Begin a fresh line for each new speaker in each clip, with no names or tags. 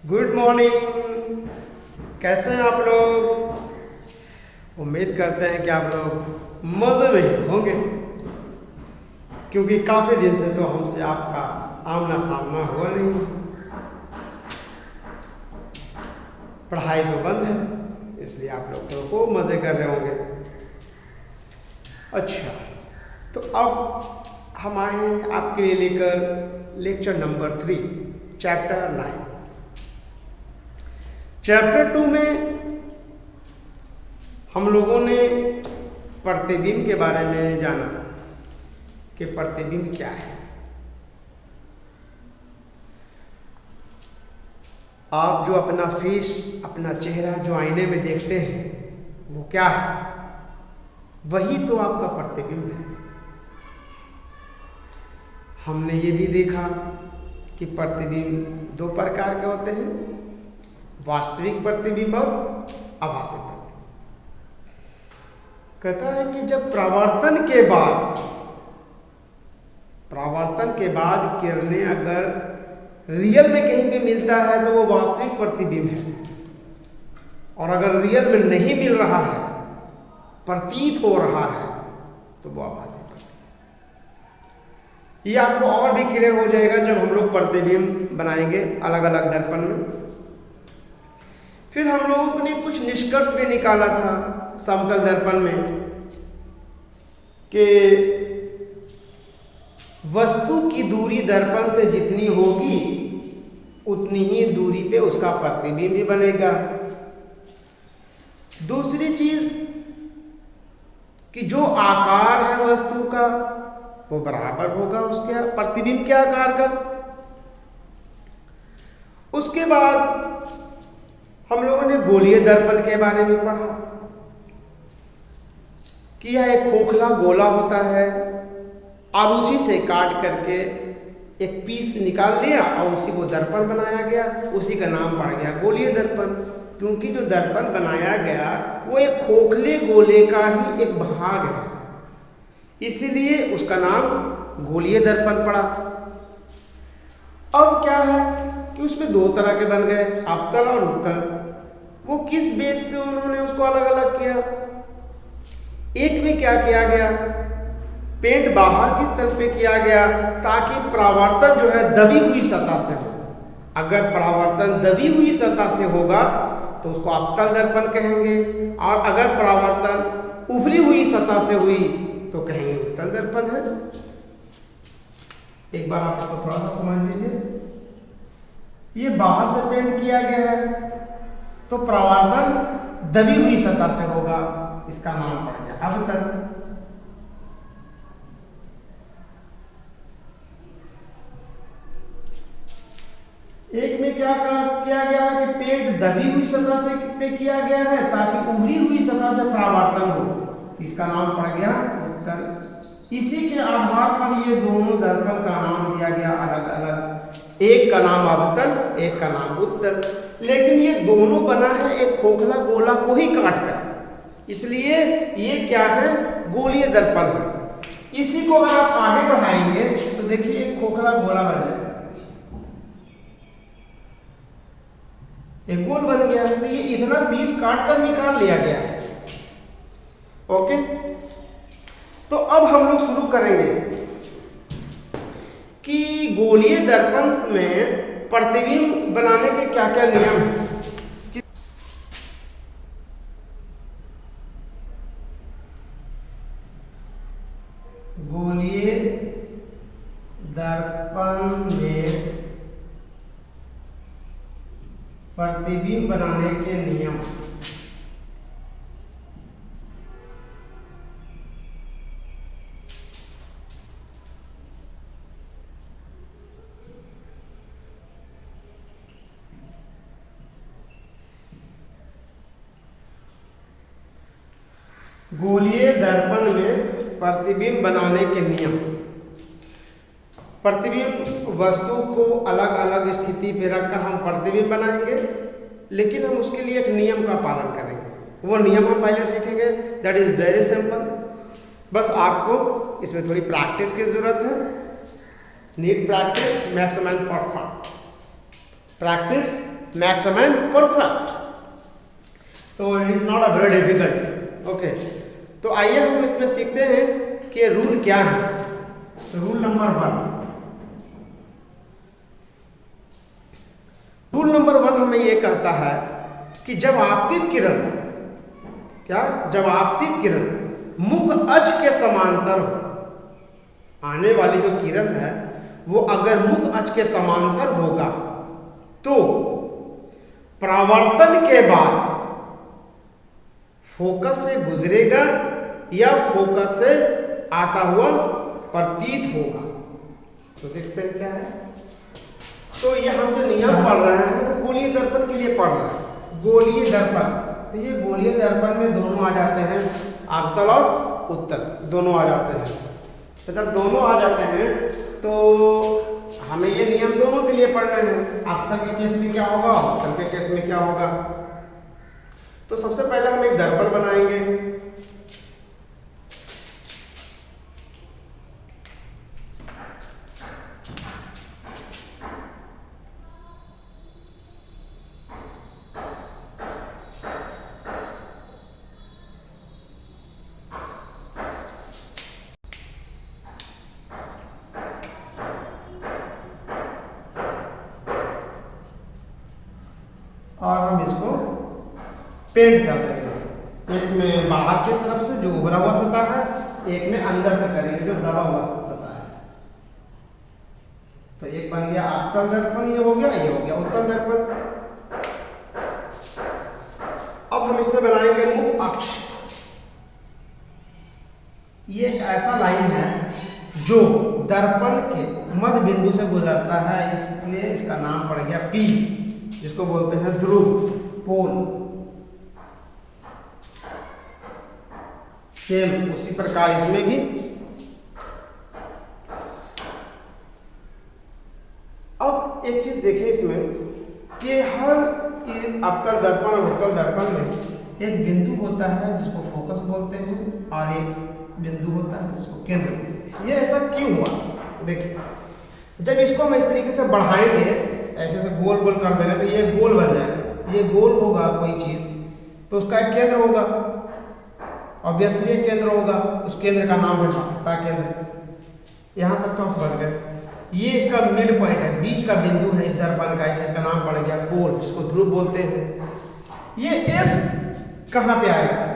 Good morning. कैसे हैं आप लोग? उम्मीद करते हैं कि आप लोग मज़े में होंगे, क्योंकि काफ़ी दिन से तो हमसे आपका आमना सामना हुआ नहीं। पढ़ाई तो बंद है, इसलिए आप लोग तो खूब मज़े कर रहे होंगे। अच्छा, तो अब हम आए हैं आपके लिए लेकर लेक्चर नंबर 3, चैप्टर 9। चैप्टर 2 में हम लोगों ने प्रतिबिंब के बारे में जाना कि प्रतिबिंब क्या है। आप जो अपना फेस, अपना चेहरा जो आईने में देखते हैं वो क्या है? वही तो आपका प्रतिबिंब है। हमने ये भी देखा कि प्रतिबिंब दो प्रकार के होते हैं, वास्तविक प्रतिबिंब और आभासी प्रतिबिंब। कहता है कि जब परावर्तन के बाद किरणें अगर रियल में कहीं पे मिलता है तो वो वास्तविक प्रतिबिंब है, और अगर रियल में नहीं मिल रहा है, प्रतीत हो रहा है, तो वो आभासी प्रतिबिंब। ये आपको और भी क्लियर हो जाएगा जब हम लोग प्रतिबिंब बनाएंगे अलग अलग दर्पण में। फिर हम लोगों ने कुछ निष्कर्ष भी निकाला था समतल दर्पण में कि वस्तु की दूरी दर्पण से जितनी होगी उतनी ही दूरी पे उसका प्रतिबिंब भी बनेगा। दूसरी चीज कि जो आकार है वस्तु का वो बराबर होगा उसके प्रतिबिंब के आकार का। उसके बाद हम लोगों ने गोलीय दर्पण के बारे में पढ़ा कि यह एक खोखला गोला होता है और उसी से काट करके एक पीस निकाल लिया और उसी को दर्पण बनाया गया, उसी का नाम पड़ गया गोलीय दर्पण। क्योंकि जो दर्पण बनाया गया वो एक खोखले गोले का ही एक भाग है, इसलिए उसका नाम गोलीय दर्पण पड़ा। अब क्या है कि उसमें दो तरह के बन गए, अवतल और उत्तल। वो किस बेस पे उन्होंने उसको अलग अलग किया? एक में क्या किया गया, पेंट बाहर की तरफ पे किया गया ताकि परावर्तन जो है दबी हुई सतह से हो। अगर परावर्तन दबी हुई सतह से होगा तो उसको अवतल दर्पण कहेंगे, और अगर परावर्तन उभरी हुई सतह से हुई तो कहेंगे उत्तल दर्पण है। एक बार आप इसको थोड़ा सा समझ लीजिए। ये बाहर से पेंट किया गया है तो परावर्तन दबी हुई सतह से होगा, इसका नाम पड़ गया अवतल। एक में क्या किया गया है कि पेंट दबी हुई सतह से पे किया गया है ताकि उभरी हुई सतह से परावर्तन हो, तो इसका नाम पड़ गया उत्तल। इसी के आधार पर ये दोनों दर्पण का नाम दिया गया अलग अलग, एक का नाम अवतल, एक का नाम उत्तल। लेकिन ये दोनों बना है एक खोखला गोला को ही काट कर, इसलिए ये क्या है, गोलीय दर्पण है। इसी को अगर आप आगे बढ़ाएंगे तो देखिए एक खोखला गोला बन जाएगा, एक गोल बन गया। तो ये इतना पीस काट कर निकाल लिया गया है। ओके, तो अब हम लोग शुरू करेंगे कि गोलीय दर्पण में प्रतिबिंब बनाने के क्या क्या नियम हैं। गोलीय दर्पण में प्रतिबिंब बनाने के नियम। गोलीय दर्पण में प्रतिबिंब बनाने के नियम। प्रतिबिंब वस्तु को अलग अलग स्थिति पे रखकर हम प्रतिबिंब बनाएंगे, लेकिन हम उसके लिए एक नियम का पालन करेंगे। वो नियम हम पहले सीखेंगे, दैट इज वेरी सिंपल। बस आपको इसमें थोड़ी प्रैक्टिस की जरूरत है। Need practice, maximum perfect. Practice maximum and perfect. तो it is not a very difficult. Okay, तो आइए हम इसमें सीखते हैं कि रूल क्या है। रूल नंबर 1, रूल नंबर 1 हमें यह कहता है कि जब आपतित किरण, क्या, जब आपतित किरण मुख अक्ष के समांतर हो, आने वाली जो किरण है वो अगर मुख अक्ष के समांतर होगा तो परावर्तन के बाद फोकस से गुजरेगा या फोकस से आता हुआ प्रतीत होगा। तो देखते हैं क्या है। तो ये हम जो नियम पढ़ रहे हैं वो गोलीय दर्पण के लिए पढ़ रहे हैं। गोलीय दर्पण, तो ये गोलीय दर्पण में दोनों आ जाते हैं, अवतल और उत्तल दोनों आ जाते हैं। तो जब दोनों आ जाते हैं तो हमें ये नियम दोनों के लिए पढ़ने हैं। अवतल के केस में क्या होगा, उत्तल के केस में क्या होगा। तो सबसे पहले हम एक दर्पण बनाएंगे। और हम इसको पेंट कर देंगे। एक में बाहर की तरफ से जो उभरा हुआ सतह है, एक में अंदर से करेंगे जो दबा हुआ सतह है। तो एक बन गया अवतल दर्पण, ये हो गया, ये हो गया उत्तल दर्पण। अब हम इसमें बनाएंगे मुख अक्ष। ये एक ऐसा लाइन है जो दर्पण के मध्य बिंदु से गुजरता है, इसलिए इसका नाम पड़ गया P, जिसको बोलते हैं ध्रुव, पोल। सेम उसी प्रकार इसमें भी। अब एक चीज देखें इसमें कि हर अवतल दर्पण और उत्तल दर्पण में एक बिंदु होता है जिसको फोकस बोलते हैं और एक बिंदु होता है जिसको केंद्र बोलते हैं। ये ऐसा क्यों हुआ, देखिए, जब इसको हम इस तरीके से बढ़ाएंगे, ऐसे से गोल गोल कर देंगे तो ये गोल बन जाएगा। ये गोल होगा कोई चीज तो उसका एक केंद्र होगा, ऑब्वियसली एक केंद्र होगा, उस केंद्र का नाम है वक्रता केंद्र। यहां तक तो हम समझ गए। ये इसका मिड पॉइंट है, बीच का बिंदु है इस दर्पण का, इसका नाम पड़ गया पोल, जिसको ध्रुव बोलते हैं। ये F कहां पे आएगा,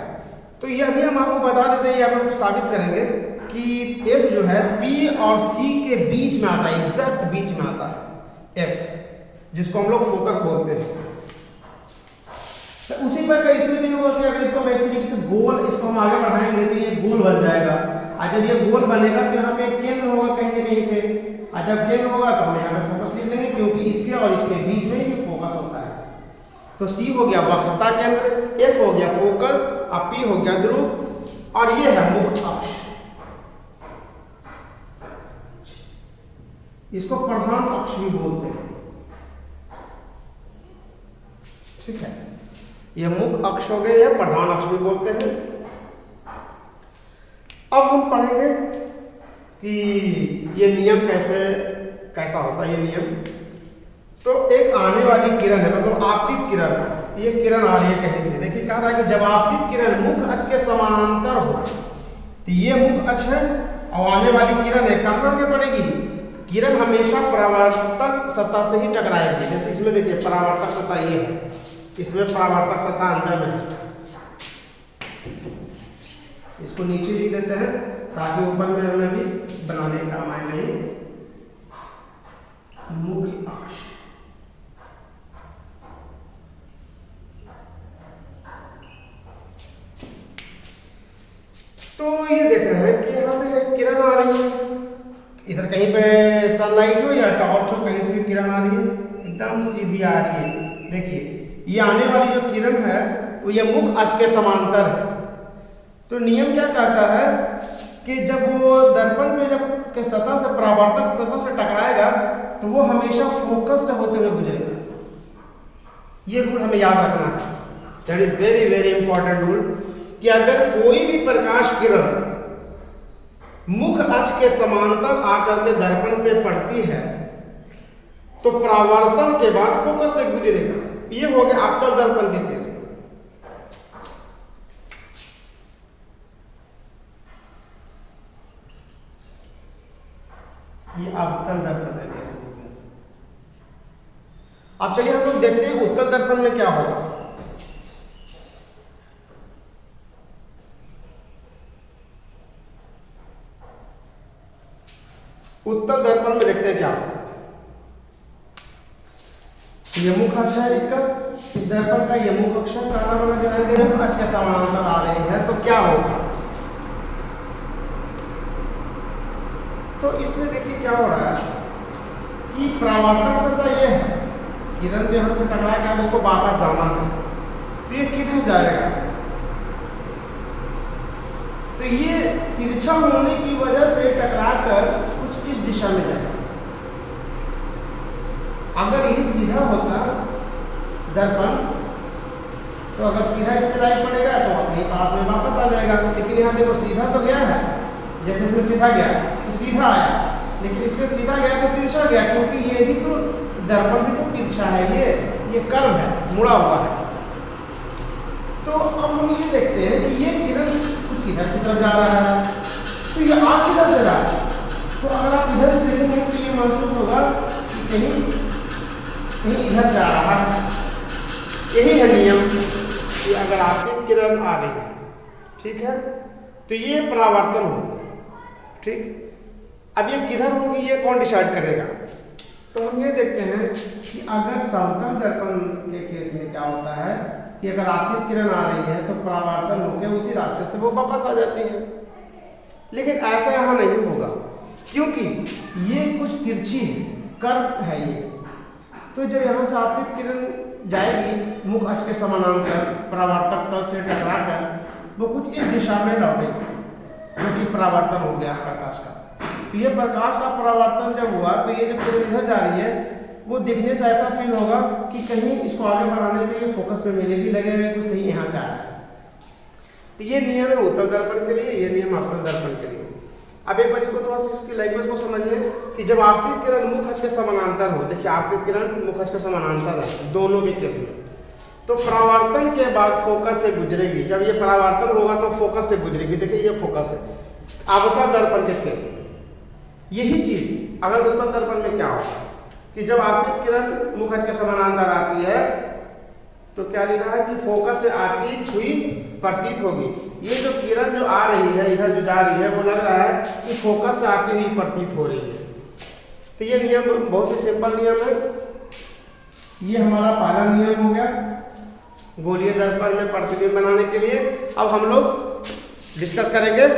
तो ये अभी हम आपको बता देते हैं, आप साबित करेंगे कि F जो है P और C के बीच में आता है, एग्जैक्ट बीच में आता है F, जिसको हम लोग फोकस बोलते हैं। तो उसी पर इसमें भी होगा कि अगर इसको हम इस तरीके से गोल, इसको हम आगे बढ़ाएंगे तो ये गोल बन जाएगा। और जब ये गोल बनेगा तो यहाँ पे एक केंद्र होगा कहीं ना कहीं पे, और जब केंद्र होगा तो हम यहाँ पे फोकस लिख लेंगे, क्योंकि इसके और इसके बीच में ये फोकस होता है। तो C हो गया वक्रता केंद्र, F हो गया फोकस, और P हो गया ध्रुव, और ये है मुख अक्ष। इसको प्रधान अक्ष भी बोलते हैं, ठीक है। ये मुख अक्ष हो गए या प्रधान अक्ष भी बोलते हैं। अब हम पढ़ेंगे कि ये नियम कैसा होता है। ये नियम तो एक आने वाली किरण है, मतलब आपतित किरण है। ये किरण आ रही है कहीं से, देखिए कह रहा है कि जब आपतित किरण मुख अक्ष के समानांतर हो, तो ये मुख अक्ष है और आने वाली किरण है कहाँ के पड़ेगी। किरण हमेशा परावर्तक सतह से ही टकराएगी। जैसे इसमें देखिए परावर्तक सतह ये है, इसमें परावर्तक सतह अंदर में है। इसको नीचे लिख देते हैं ताकि ऊपर में हमें भी बनाने का काम आएगा। ये मुख्य अक्ष, तो ये देख रहे हैं कि यहाँ पे किरण आ रही है, इधर कहीं पे सनलाइट हो या टॉर्च हो, कहीं से भी किरण आ रही है, एकदम सीधी आ रही है। देखिए ये आने वाली जो किरण है वो ये मुख अक्ष के समांतर है। तो नियम क्या कहता है कि जब वो दर्पण पे जब के सतह से परावर्तक सतह से टकराएगा तो वो हमेशा फोकस्ड होते हुए गुजरेगा। ये रूल हमें याद रखना है, that is very very important rule, कि अगर कोई भी प्रकाश किरण मुख अक्ष के समांतर आकर के दर्पण पे पड़ती है तो परावर्तन के बाद फोकस से गुजरेगा। ये हो गया अवतल दर्पण के केस में। ये अवतल दर्पण के केस में। अब चलिए हम लोग देखते हैं उत्तल दर्पण में क्या होगा। उत्तल दर्पण में देखते हैं क्या होता है। ये मुख अक्ष है इसका, इस दर्पण का ये मुख अक्ष काला वाला जो है मुख अक्ष के समानांतर आ रही है, तो क्या होगा। तो इसमें देखिए क्या हो रहा है कि परावर्तन सतह ये है, किरण जो हमसे टकरा के उसको वापस जाना है, तो ये किधर जाएगा। तो ये तिरछा होने की वजह से टकराकर कुछ इस दिशा में जाएगा। अगर ये सीधा होता दर्पण, तो अगर सीधा इस पर लाइट पड़ेगा तो अपने पास में वापस आ जाएगा। लेकिन यहाँ देखो सीधा तो गया है, जैसे इसमें सीधा गया तो सीधा आया, लेकिन इसमें सीधा गया तो तिरछा गया, क्योंकि ये भी तो दर्पण भी तो तिरछा है, ये कर्व है, मुड़ा हुआ है। तो अब हम ये देखते हैं कि ये किरण कुछ इधर की तरफ जा रहा है, तो ये आ किधर से रहा है। तो अगर आप इधर से देखेंगे तो ये महसूस होगा कि कहीं इधर जा रहा है। यही है नियम कि अगर आपतित किरण आ रही है, ठीक है, तो ये परावर्तन होगा। ठीक, अब ये किधर होगी ये कौन डिसाइड करेगा। तो हम ये देखते हैं कि अगर समतल दर्पण के केस में क्या होता है कि अगर आपतित किरण आ रही है तो परावर्तन होकर उसी रास्ते से वो वापस आ जाती है। लेकिन ऐसा यहाँ नहीं होगा, क्योंकि ये कुछ तिरछी है, कर्व है ये। तो जब यहाँ से आपतित किरण जाएगी मुख अक्ष के समानांतर परावर्तक तल से टकराकर वो कुछ इस दिशा में लौटेगी, जो कि परावर्तन हो गया प्रकाश का। तो ये प्रकाश का परावर्तन जब हुआ तो ये जब किरण इधर जा रही है वो दिखने से ऐसा फील होगा कि कहीं इसको आगे बढ़ाने पे ये फोकस पे मिलेगी, लगेगा कि कहीं यहाँ से आ रहा है। तो ये नियम है उत्तल दर्पण के लिए, ये नियम अवतल दर्पण के लिए। अब एक बार इसको थोड़ा सा इसकी लैंग्वेज को समझ लें कि जब आपतित किरण मुख अक्ष के समानांतर हो, देखिए आपतित किरण मुख अक्ष के समानांतर है दोनों के केस में, तो परावर्तन के बाद फोकस से गुजरेगी। जब ये परावर्तन होगा तो फोकस से गुजरेगी। देखिए ये फोकस है अवतल दर्पण के केस में। यही चीज अगर उत्तल दर्पण में क्या होगा कि जब आपतित किरण मुख अक्ष के समानांतर आती है तो क्या लिखा है कि फोकस से आती हुई प्रतीत होगी। ये जो किरण जो आ रही है इधर जो जा रही है वो लग रहा है कि फोकस से आती हुई प्रतीत हो रही है। तो ये नियम बहुत ही सिंपल नियम है। ये हमारा पहला नियम हो गया गोलीय दर्पण में प्रतिबिंब बनाने के लिए। अब हम लोग डिस्कस करेंगे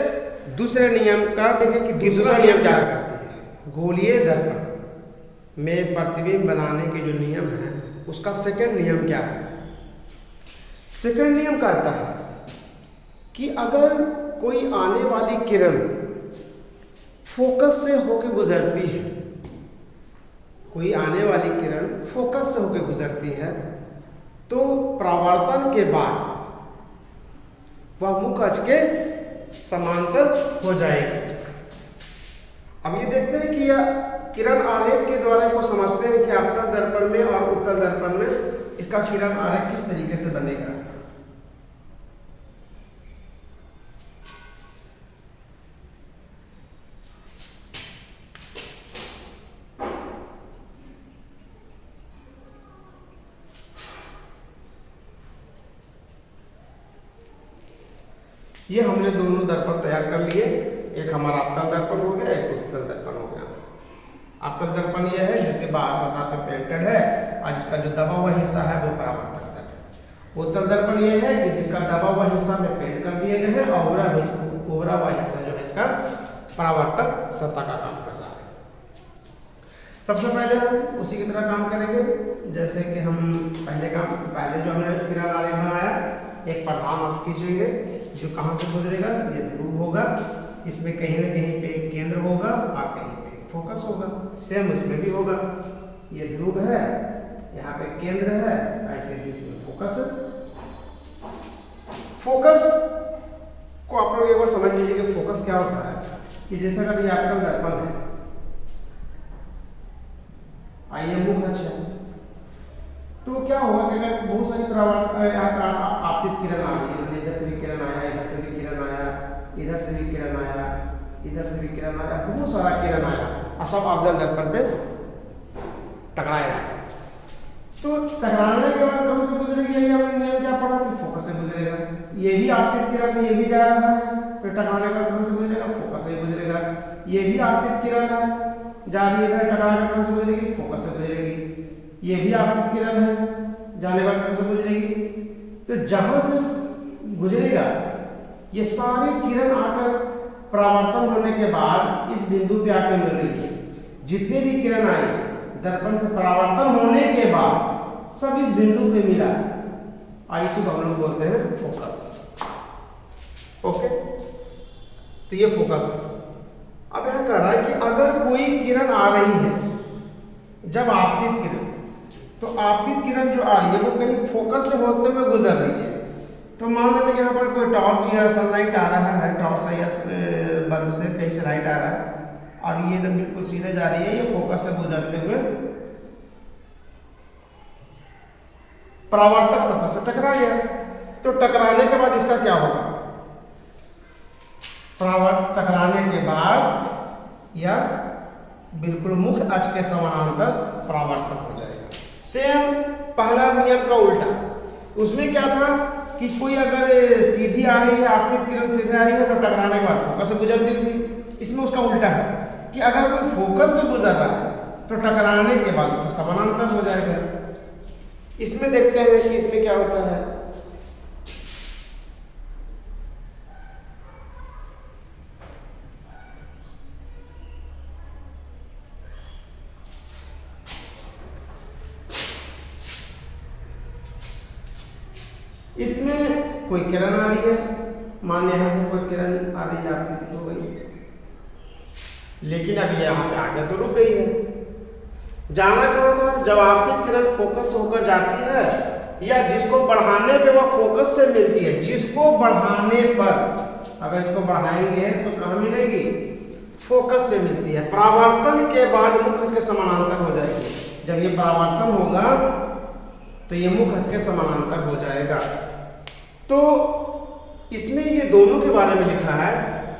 दूसरे नियम का, देखें कि दूसरा नियम क्या कहते हैं। गोलीय दर्पण में प्रतिबिंब बनाने के जो नियम है उसका सेकंड नियम क्या है। सेकंड नियम कहता है कि अगर कोई आने वाली किरण फोकस से होकर गुजरती है, कोई आने वाली किरण फोकस से होकर गुजरती है तो परावर्तन के बाद वह मुख अक्ष के समांतर हो जाएगी। अब ये देखते हैं कि यह किरण आरेख के द्वारा इसको समझते हैं कि अवतल दर्पण में और उत्तल दर्पण में इसका किरण आरेख किस तरीके से बनेगा। ये हमने दोनों दर्पण तैयार कर लिए, एक हमारा अवतल दर्पण हो गया, एक उत्तल दर्पण हो गया। अवतल दर्पण यह है जिसके बाहर सतह पे पेंटेड है और जिसका जो दबा हुआ हिस्सा है वो परावर्तक तल है। उत्तल दर्पण यह है कि जिसका दबा हुआ हिस्सा में पेंट कर दिए गए हैं और उभरा हुआ हिस्सा जो है इसका परावर्तक सतह का काम कर रहा है। सबसे पहले हम उसी की तरह काम करेंगे जैसे कि हम पहले जो हमने किरण आरेख बनाया। एक प्रधान आप खींचेंगे जो कहाँ से गुजरेगा, ये ध्रुव होगा, इसमें कहीं ना कहीं पे एक केंद्र होगा और कहीं पे एक फोकस होगा। सेम इसमें भी होगा, ये ध्रुव है, यहाँ पे केंद्र है, ऐसे बीच में फोकस है। फोकस को आप लोग एक बार समझ लीजिए कि फोकस क्या होता है कि जैसे अगर ये आपका दर्पण है ये मुख अक्ष है। तो क्या होगा कि अगर बहुत सारी आपतित किरण आ रही है, इधर से भी किरण आया, इधर से भी किरण आया, इधर से भी किरण आया, इधर से भी किरण आया, बहुत सारा किरण आया और सब अवतल दर्पण पे टकराएगा। तो टकराने के बाद कौन से गुजरेगी, अभी हमने नियम क्या पढ़ा कि फोकस से गुजरेगा। ये भी आपतित किरण, ये भी जा रहा है, फिर टकराने के बाद कौन से गुजरेगा, फोकस से गुजरेगा। ये भी आपतित किरण है, जा रही है इधर, टकराने कौन से गुजरेगी, फोकस से गुजरेगी। ये भी आपतित किरण है, जाने के बाद कौन से गुजरेगी। तो जहां से गुजरेगा ये सारी किरण आकर परावर्तन होने के बाद इस बिंदु पे आकर मिल रही है। जितने भी किरण आई दर्पण से परावर्तन होने के बाद सब इस बिंदु पे मिला और इसी को हम लोग बोलते हैं फोकस। ओके, तो ये फोकस है। अब यहां कह रहा है कि अगर कोई किरण आ रही है, जब आपतित किरण, तो आपतित किरण जो आ रही है वो कहीं फोकस से होते हुए गुजर रही है। तो मान लेते कि यहाँ पर कोई टॉर्च या सनलाइट आ रहा है, टॉर्च से या बल्ब से कहीं से लाइट आ रहा है और ये एकदम बिल्कुल सीधे जा रही है, ये फोकस से गुजरते हुए परावर्तक सतह से टकरा गया। तो टकराने के बाद इसका क्या होगा, टकराने के बाद यह बिल्कुल मुख्य अक्ष के समानांतर परावर्तन हो जाएगा। सेम पहला नियम का उल्टा, उसमें क्या था कि कोई अगर सीधी आ रही है, आपतित किरण सीधे आ रही है तो टकराने के बाद फोकस से गुजरती थी। इसमें उसका उल्टा है कि अगर कोई फोकस से गुजर रहा है तो टकराने के बाद उसका समानांतर हो जाएगा। इसमें देखते हैं कि इसमें क्या होता है। इसमें कोई किरण आ रही है, मान लिया यहां से कोई किरण आ रही है, आपतित हो गई, लेकिन अभी यहाँ पे आगे तो रुक गई है। जाना कहाँ था, जब आपतित किरण फोकस होकर जाती है या जिसको बढ़ाने पे वह फोकस से मिलती है, जिसको बढ़ाने पर अगर इसको बढ़ाएंगे तो कहाँ मिलेगी, फोकस पे मिलती है। परावर्तन के बाद मुख्य अक्ष के समानांतर हो जाएगी। जब ये परावर्तन होगा तो ये मुख्य अक्ष के समानांतर हो जाएगा। तो इसमें ये दोनों के बारे में लिखा है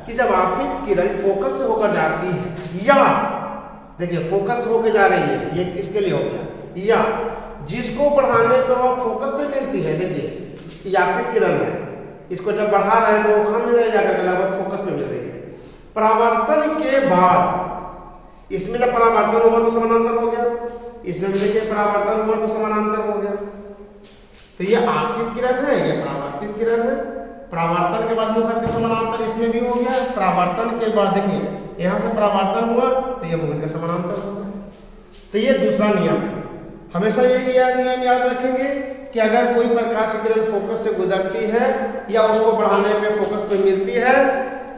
कि जब आपतित किरण फोकस से होकर जाती है, या देखिए फोकस होकर जा रही है, ये इसके लिए हो गया, या जिसको बढ़ाने पर वह फोकस से मिलती है। देखिए ये आपतित किरण है, इसको जब बढ़ा रहे हैं तो वो कहाँ मिल रही है, जाकर लगभग फोकस पे मिल रही है। परावर्तन के बाद इसमें जब परावर्तन हुआ तो समानांतर हो गया, इसमें भी देखिए परावर्तन हुआ तो समानांतर हो गया। तो ये आपतित किरण है, ये परावर्तित किरण है। परावर्तन के बाद मुख्य अक्ष का समानांतर इसमें भी हो गया। परावर्तन के बाद देखिए यहाँ से परावर्तन हुआ तो ये मुख्य अक्ष का समानांतर हो गया। तो ये दूसरा नियम है। हमेशा ये नियम याद रखेंगे कि अगर कोई प्रकाश की किरण फोकस से गुजरती है या उसको बढ़ाने पे फोकस पे मिलती है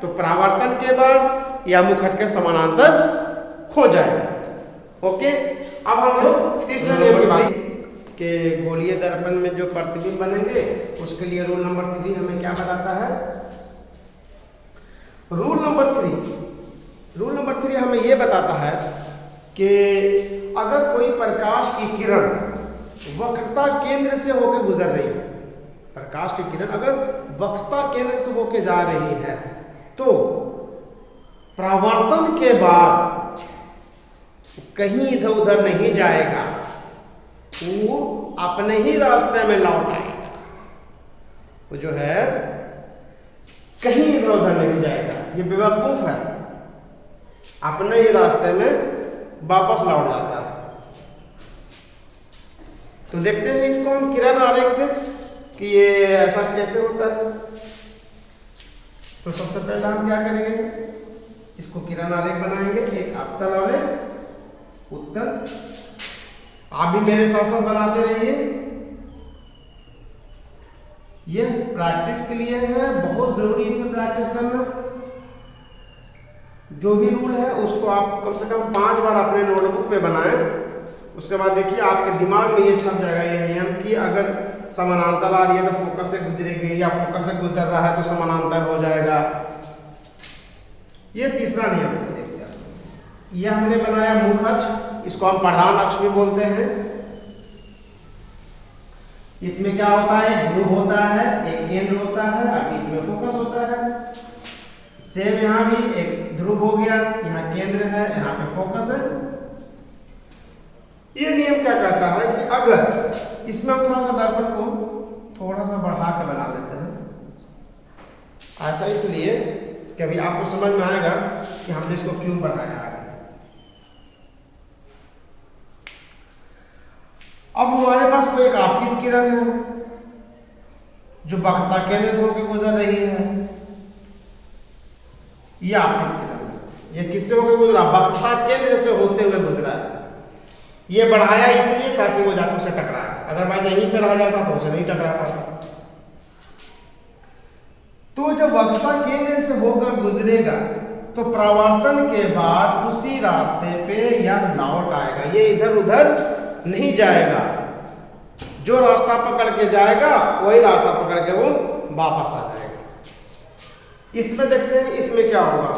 तो परावर्तन के बाद या मुख्य अक्ष के समानांतर हो जाएगा। ओके, अब हम लोग तीसरे नियम की बात कि गोलीय दर्पण में जो प्रतिबिंब बनेंगे उसके लिए रूल नंबर 3 हमें क्या बताता है। रूल नंबर 3 हमें ये बताता है कि अगर कोई प्रकाश की किरण वक्रता केंद्र से होकर गुजर रही है, प्रकाश की किरण अगर वक्रता केंद्र से होकर जा रही है तो परावर्तन के बाद कहीं इधर उधर नहीं जाएगा, वो अपने ही रास्ते में लौट आएगा। वो जो है कहीं इधर उधर नहीं जाएगा, ये बेवकूफ है, अपने ही रास्ते में वापस लौट जाता है। तो देखते हैं इसको हम किरण आरेख से कि ये ऐसा कैसे होता है। तो सबसे पहले हम क्या करेंगे, इसको किरण आरेख बनाएंगे, एक अवतल और एक उत्तल। आप भी मेरे साथ साथ बनाते रहिए, यह प्रैक्टिस के लिए है, बहुत जरूरी इसमें प्रैक्टिस करना। जो भी रूल है उसको आप कम से कम 5 बार अपने नोटबुक पे बनाएं। उसके बाद देखिए आपके दिमाग में ये छप जाएगा ये नियम कि अगर समानांतर आ रही है तो फोकस से गुजरेगी या फोकस से गुजर रहा है तो समानांतर हो जाएगा। ये तीसरा नियम देखते हैं। यह हमने बनाया मुख्य अक्ष, इसको हम प्रधान अक्ष भी बोलते हैं। इसमें क्या होता है, एक ध्रुव होता है, एक केंद्र होता है और बीच में फोकस होता है। सेम यहाँ भी एक ध्रुव हो गया, यहाँ केंद्र है, यहाँ पे फोकस है। ये नियम क्या कहता है कि अगर इसमें हम थोड़ा सा दर्पण को थोड़ा सा बढ़ा के बना लेते हैं, ऐसा इसलिए कि अभी आपको समझ में आएगा कि हमने इसको क्यों बढ़ाया आगे। अब हमारे पास कोई एक आपतित किरण है जो वक्रता केंद्र से होकर गुजर रही है। ये आपतित किरण है, ये किससे होकर गुजरा, वक्रता केंद्र से होते हुए गुजरा है। ये बढ़ाया इसलिए ताकि वो जाकर उसे टकराए, अदरवाइज यहीं पे रह जाता तो उसे नहीं टकरा पाता। तो जब वक्रता केंद्र से होकर गुजरेगा तो परावर्तन के बाद उसी रास्ते पे यह लौट आएगा, ये इधर उधर नहीं जाएगा। जो रास्ता पकड़ के जाएगा वही रास्ता पकड़ के वो वापस आ जाएगा। इसमें देखते हैं इसमें क्या होगा।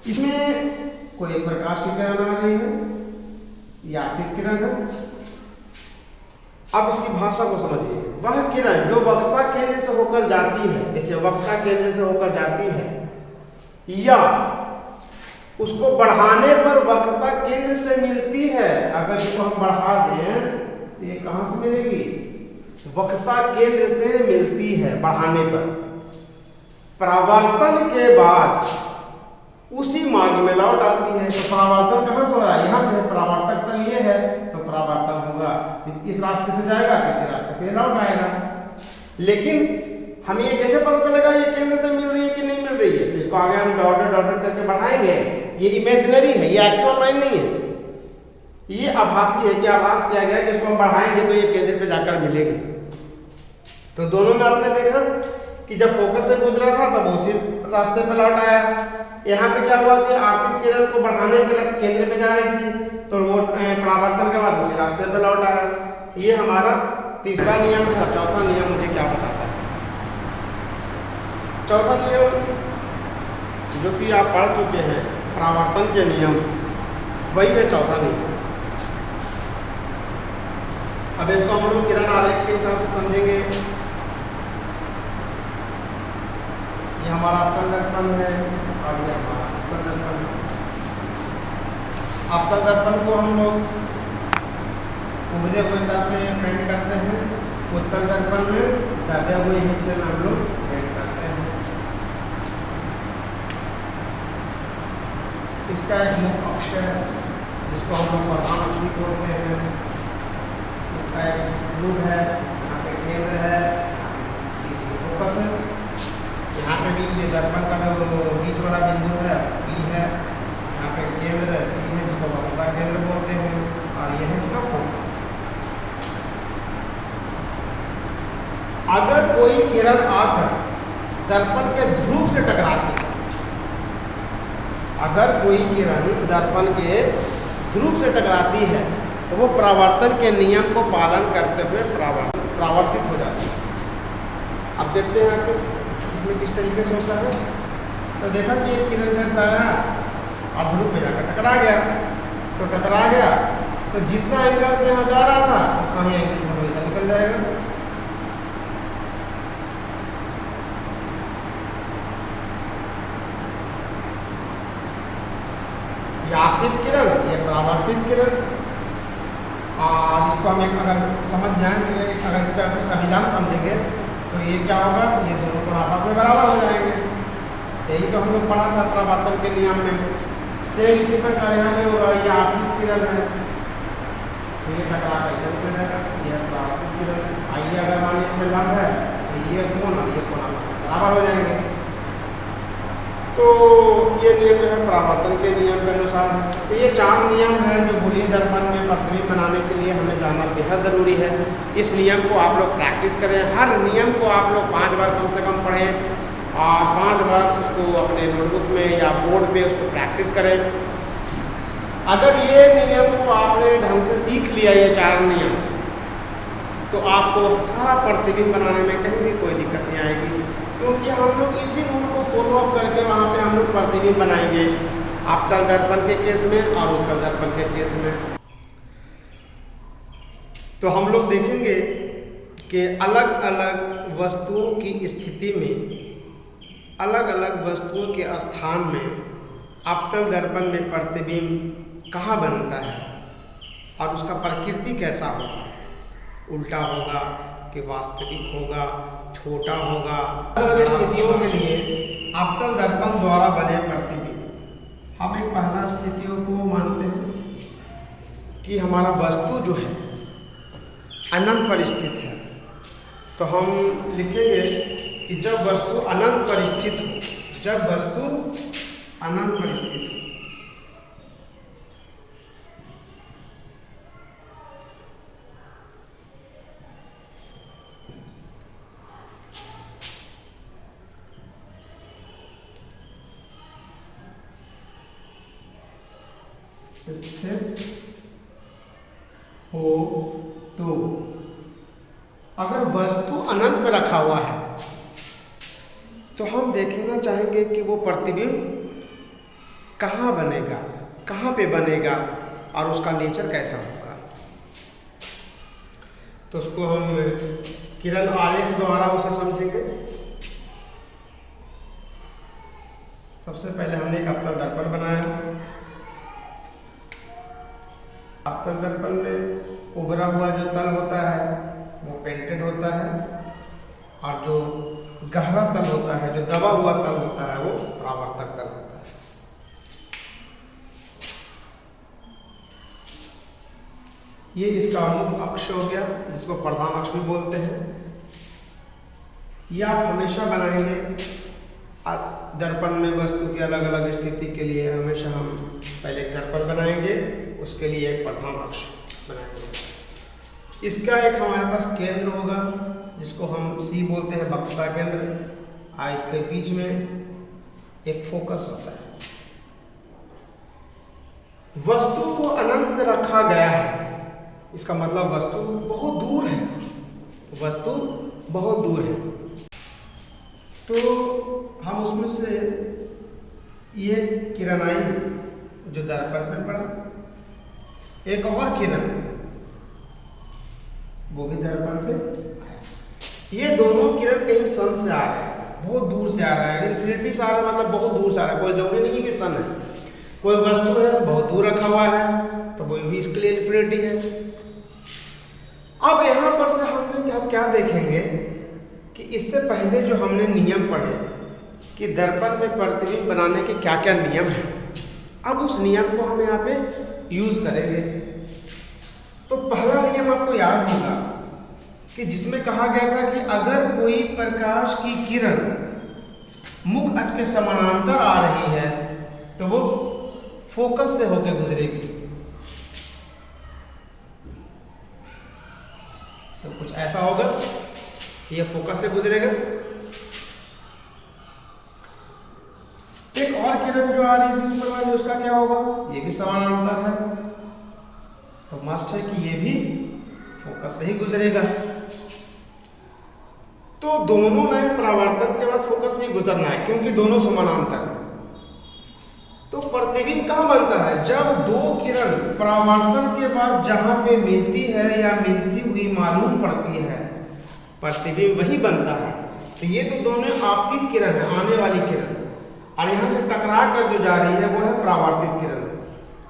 इसमें कोई एक प्रकाश की किरण आ रही है, या आपतित किरण है। अब इसकी भाषा को समझिए। वह किरण जो वक्रता केंद्र से होकर जाती है, देखिए वक्रता केंद्र से होकर जाती है, या उसको बढ़ाने पर वक्रता केंद्र से मिलती है। अगर इसको हम बढ़ा दें तो ये कहां से मिलेगी, वक्रता केंद्र से मिलती है बढ़ाने पर। परावर्तन के बाद उसी मार्ग में लौट आती है। तो परावर्तन कहां से हो रहा है, यहां से। परावर्तक तल ये है तो परावर्तन होगा, तो इस रास्ते से जाएगा तो इसी रास्ते पे लौट आएगा। लेकिन हमें ये कैसे पता चलेगा ये केंद्र से मिल रही है कि नहीं मिल रही है, तो इसको आगे हम डॉटेड डॉटेड करके बढ़ाएंगे। ये इमेजिनरी है, ये एक्चुअल लाइन नहीं है, ये आभासी है कि आभास किया गया कि इसको हम बढ़ाएंगे तो ये केंद्र पे जाकर मिलेगी। तो दोनों में आपने देखा कि जब फोकस से गुजरा था तब उसी रास्ते पे लौट आया। यहाँ पे क्या हुआ कि आपतित किरण को बढ़ाने के केंद्र पे जा रही थी तो वो परावर्तन के बाद उसी रास्ते पे लौट आया। ये हमारा तीसरा नियम है। चौथा नियम मुझे क्या बताता है, चौथा नियम जो कि आप पढ़ चुके हैं, परावर्तन के नियम, वही है चौथा नियम। अब इसको हम लोग किरण आरेख के हिसाब से समझेंगे। ये हमारा अवतल दर्पण है और ये हमारा उत्तल दर्पण है। अवतल दर्पण को हम लोग उभरे हुए तल पे पेंट करते हैं, उत्तल दर्पण में दबे हुए हिस्से में हम लोग पेंट करते हैं। इसका एक मुख्य अक्ष है जिसको हम लोग प्रधान अक्ष भी बोलते हैं। इसका एक ध्रुव है, यहाँ पे केंद्र है, फोकस है। यहाँ पे भी ये दर्पण का जो बीच वाला बिंदु है बी है, यहाँ पे केंद्र है सी है जिसको वक्रता केंद्र बोलते हैं, और यह है इसका फोकस। अगर कोई किरण आकर दर्पण के ध्रुव से टकराती है, अगर कोई किरण दर्पण के ध्रुव से टकराती है तो वो परावर्तन के नियम को पालन करते हुए परावर्तित हो जाती है। अब देखते हैं आपको इसमें किस तरीके से होता है। तो देखा कि एक किरण इधर से आया और ध्रुव पे जाकर टकरा गया, तो टकरा गया तो जितना एंगल से यहाँ जा रहा था उतना ही एंगल से वो इधर निकल जाएगा। ये आपतित किरण, ये परावर्तित किरण। और इसको हम एक अगर समझ जाएं तो अगर इसका अभिलंब समझेंगे तो ये क्या होगा, ये दोनों को आपस में बराबर हो जाएंगे। यही तो हम लोग पढ़ा था परावर्तन के नियम में। सेम इसी प्रकार यहाँ में होगा, ये आपतित किरण है तो ये टकरा कर इधर उतर जाएगा, ये परावर्तित किरण। आइए अगर मान इसमें लंब है तो ये कोण और ये कोण आपस में बराबर हो जाएंगे। तो ये नियम जो है परावर्तन के नियम के अनुसार। तो ये 4 नियम है जो गोलीय दर्पण में प्रतिबिंब बनाने के लिए हमें जानना बेहद ज़रूरी है। इस नियम को आप लोग प्रैक्टिस करें, हर नियम को आप लोग 5 बार कम से कम पढ़ें और 5 बार उसको अपने नोटबुक में या बोर्ड पे उसको प्रैक्टिस करें। अगर ये नियम को आपने ढंग से सीख लिया, ये 4 नियम, तो आपको सारा प्रतिबिंब बनाने में कहीं भी कोई दिक्कत नहीं आएगी, क्योंकि हम लोग इसी रूल को फॉलो अप करके वहाँ पे हम लोग प्रतिबिंब बनाएंगे। आपतन दर्पण के केस में और उत्तल दर्पण के केस में। तो हम लोग देखेंगे कि अलग अलग वस्तुओं की स्थिति में, अलग अलग वस्तुओं के स्थान में आपतन दर्पण में प्रतिबिंब कहाँ बनता है और उसका प्रकृति कैसा होगा, उल्टा होगा कि वास्तविक होगा, छोटा होगा। अलग स्थितियों के लिए आपतन दर्पण द्वारा बने प्रतिबिंब, हम एक पहला स्थितियों को मानते हैं कि हमारा वस्तु जो है अनंत पर स्थित है। तो हम लिखेंगे कि जब वस्तु अनंत पर स्थित हो, जब वस्तु अनंत पर स्थित हो, स्थित हो, तो अगर वस्तु अनंत में रखा हुआ है तो हम देखना चाहेंगे कि वो प्रतिबिंब कहाँ बनेगा, कहाँ पे बनेगा और उसका नेचर कैसा होगा। तो उसको हम किरण आरेख द्वारा उसे समझेंगे। सबसे पहले हमने एक आपतन दर्पण बनाया। आपतन दर्पण में उभरा हुआ जो तल होता है वो पेंटेड होता है और जो गहरा तल होता है, जो दबा हुआ तल होता है, वो परावर्तक तल होता है। ये इसका मुख्य अक्ष हो गया, जिसको प्रधान अक्ष भी बोलते हैं। यह आप हमेशा बनाएंगे दर्पण में वस्तु की अलग अलग स्थिति के लिए। हमेशा हम पहले एक दर्पण बनाएंगे, उसके लिए एक प्रधान अक्ष बनाएंगे। इसका एक हमारे पास केंद्र होगा जिसको हम सी बोलते हैं, वक्रता केंद्र। और इसके बीच में एक फोकस होता है। वस्तु को अनंत में रखा गया है, इसका मतलब वस्तु बहुत दूर है, वस्तु बहुत दूर है। तो हम उसमें से ये किरण आई जो दर्पण पे पड़ा, एक और किरण वो भी दर्पण पे। ये दोनों किरण कहीं सन से आ रहे हैं, बहुत दूर से आ रहा है। इन्फिनिटी से आ रहा है मतलब बहुत दूर से आ रहा है। कोई जरूरी नहीं कि सन है, कोई वस्तु है बहुत दूर रखा हुआ है तो वो भी इसके लिए इन्फिनिटी है। अब यहाँ पर से हम क्या देखेंगे कि इससे पहले जो हमने नियम पढ़े कि दर्पण में प्रतिबिंब बनाने के क्या क्या नियम हैं, अब उस नियम को हम यहाँ पे यूज करेंगे। तो पहला नियम आपको याद होगा कि जिसमें कहा गया था कि अगर कोई प्रकाश की किरण मुख अक्ष के समानांतर आ रही है तो वो फोकस से होकर गुजरेगी। तो कुछ ऐसा होगा कि ये फोकस से गुजरेगा। एक और किरण जो आ रही थी ऊपर वाली, उसका क्या होगा, ये भी समानांतर है तो मस्ट है कि ये भी फोकस से ही गुजरेगा। तो दोनों लाइन परावर्तन के बाद फोकस से ही गुजरना है क्योंकि दोनों समानांतर है। तो प्रतिबिंब कहाँ बनता है, जब दो किरण परावर्तन के बाद जहां पे मिलती है या मिलती हुई मालूम पड़ती है, प्रतिबिंब वही बनता है। तो ये तो दोनों आपतित किरण है, आने वाली किरण, और यहाँ से टकरा कर जो जा रही है वो है परावर्तित किरण।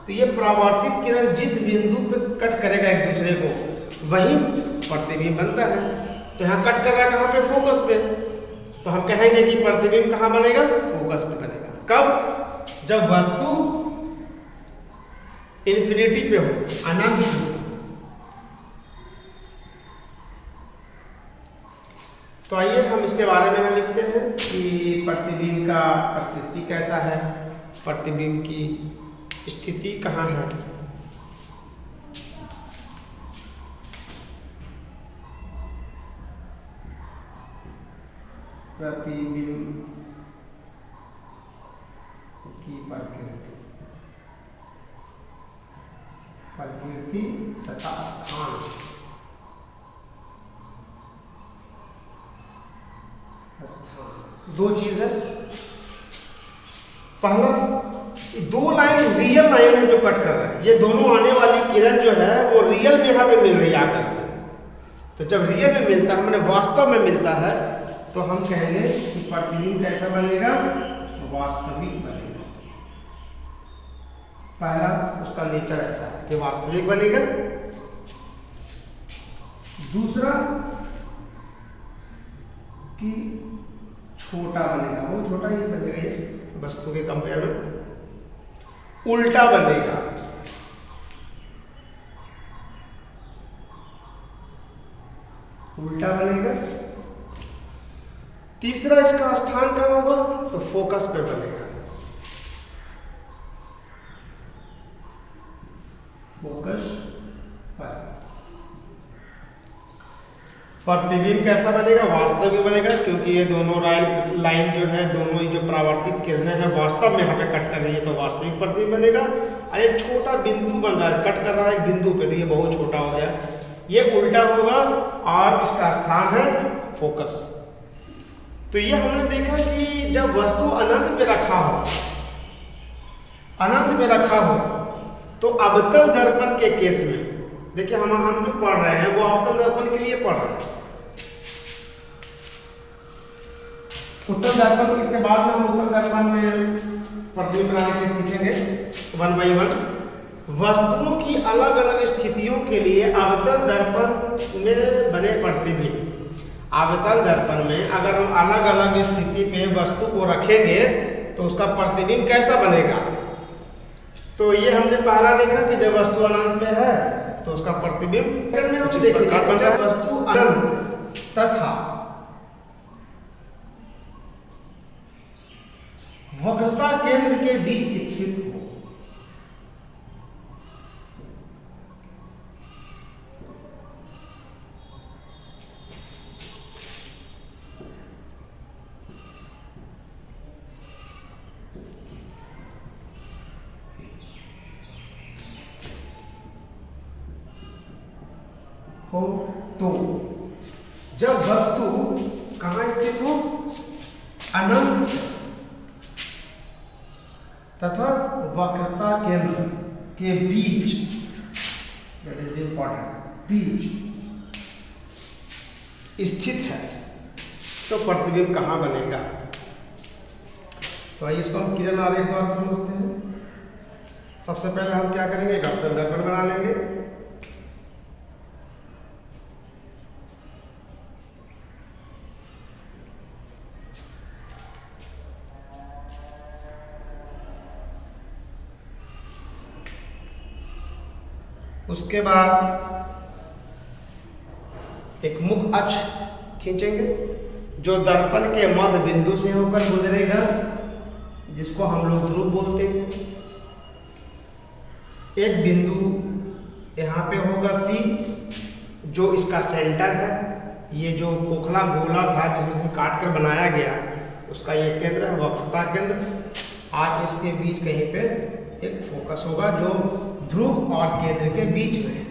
तो ये परावर्तित किरण जिस बिंदु पे कट करेगा एक दूसरे को वही प्रतिबिंब बनता है। तो यहाँ कट कर रहा है कहाँ पे, फोकस पे। तो हम कहेंगे कि प्रतिबिंब कहाँ बनेगा, फोकस पे बनेगा। कब, जब वस्तु इन्फिनिटी पे हो, अनंत हो। तो आइए हम इसके बारे में लिखते हैं कि प्रतिबिंब का प्रकृति कैसा है, प्रतिबिंब की स्थिति कहाँ है। प्रतिबिंब की प्रकृति तथा स्थान। दो चीज है। पहला दो लाइन रियल लाइन है जो कट कर रहा है, ये दोनों आने वाली किरण जो है वो रियल में यहाँ पे मिल रही है आकर के। तो जब रियल में मिलता है, मैंने वास्तव में मिलता है, तो हम कहेंगे कि प्रतिबिंब कैसा बनेगा, वास्तविक बनेगा। पहला उसका नेचर ऐसा है कि वास्तविक बनेगा। दूसरा कि छोटा बनेगा, वो छोटा ही बनेगा, ये वस्तु के कंपेयर में उल्टा बनेगा। उल्टा बनेगा। तीसरा इसका स्थान कहाँ होगा, तो फोकस पे बनेगा। फोकस पर। प्रतिबिंब कैसा बनेगा, वास्तविक बनेगा, क्योंकि ये दोनों लाइन जो है, दोनों ही जो परावर्तित किरणें हैं वास्तव में यहाँ पे कट कर रही है, तो वास्तविक प्रतिबिंब बनेगा। और एक छोटा बिंदु बन रहा है, कट कर रहा है एक बिंदु पे, तो ये बहुत छोटा हो गया, ये उल्टा होगा और इसका स्थान है फोकस। तो ये हमने देखा कि जब वस्तु अनंत पे रखा हो, अनंत पे रखा हो, तो अवतल दर्पण के केस में देखिए हम जो पढ़ रहे हैं वो अवतल दर्पण के लिए पढ़ रहे हैं। उत्तल दर्पण इसके बाद में हम उत्तल दर्पण में प्रतिबिंब बनाने के लिए सीखेंगे 1 by 1। वस्तुओं की अलग अलग स्थितियों के लिए अवतल दर्पण में बने प्रतिबिंब, अवतल दर्पण में अगर हम अलग अलग स्थिति पे वस्तु को रखेंगे तो उसका प्रतिबिंब कैसा बनेगा। तो ये हमने पहला देखा कि जब वस्तु अनंत पे है तो उसका प्रतिबिंब जब वस्तु अनंत तथा वक्रता केंद्र के बीच स्थित हो, तो जब वस्तु कहाँ स्थित हो, अनंत तथा वक्रता केंद्र के बीच, दैट इज इंपॉर्टेंट, बीच स्थित है, तो प्रतिबिंब कहाँ बनेगा। तो आइए इसको हम किरण आरेख द्वारा समझते हैं। सबसे पहले हम क्या करेंगे, एक अवतल दर्पण बना लेंगे। उसके बाद एक मुख अक्ष खींचेंगे जो दर्पण के मध्य बिंदु से होकर गुजरेगा, जिसको हम लोग ध्रुव बोलते हैं। एक बिंदु यहाँ पे होगा C, जो इसका सेंटर है। ये जो खोखला गोला था जिसमें से काट कर बनाया गया, उसका ये केंद्र है, वक्रता केंद्र। आज इसके बीच कहीं पे एक फोकस होगा जो ध्रुव और केंद्र के बीच में है।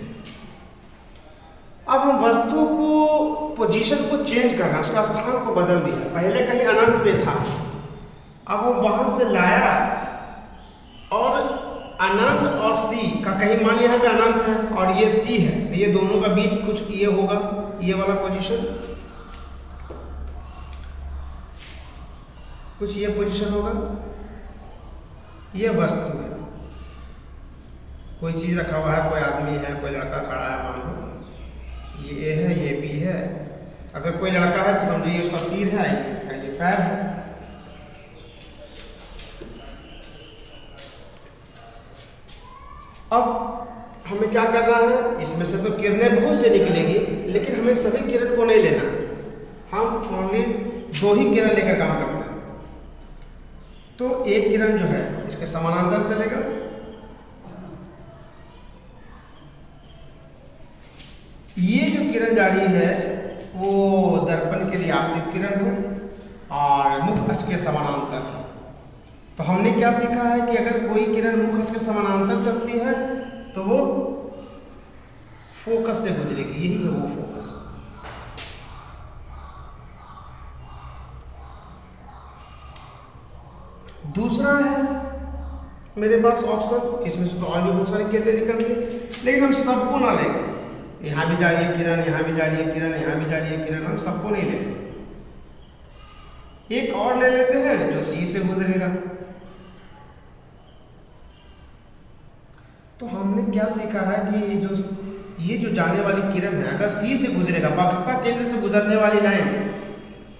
अब हम वस्तु को पोजीशन को चेंज करना, उसका स्थान को बदल दिया। पहले कहीं अनंत पे था, अब हम वहां से लाया और अनंत और C का कहीं मान लिया यहाँ पे अनंत है और ये C है, तो ये दोनों का बीच कुछ ये होगा, ये वाला पोजीशन, कुछ ये पोजीशन होगा। ये वस्तु है, कोई चीज रखा हुआ है, कोई आदमी है, कोई लड़का खड़ा है, मान लो ये A है, ये B है। अगर कोई लड़का है तो समझिए उसका सिर है, इसका ये पैर है। अब हमें क्या करना है, इसमें से तो किरणें बहुत से निकलेगी, लेकिन हमें सभी किरण को नहीं लेना, हम ओनली 2 ही किरण लेकर काम करते हैं। तो एक किरण जो है इसके समानांतर चलेगा, ये जो किरण जा रही है वो दर्पण के लिए आपतित किरण है और मुख अक्ष के समानांतर है। तो हमने क्या सीखा है कि अगर कोई किरण मुख अक्ष के समानांतर चलती है तो वो फोकस से गुजरेगी, यही है वो फोकस। दूसरा है मेरे पास ऑप्शन, इसमें से तो और भी बहुत सारी किरणें निकल रही है, लेकिन हम सबको ना लेंगे। यहाँ भी जा रही है किरण, यहाँ भी जा रही है किरण, यहाँ भी जा रही है किरण, हम सबको नहीं लेंगे। एक और ले लेते हैं जो सी से गुजरेगा। तो हमने क्या सीखा है कि ये जो जाने वाली किरण है, अगर सी से गुजरेगा, वक्रता केंद्र से गुजरने वाली लाइन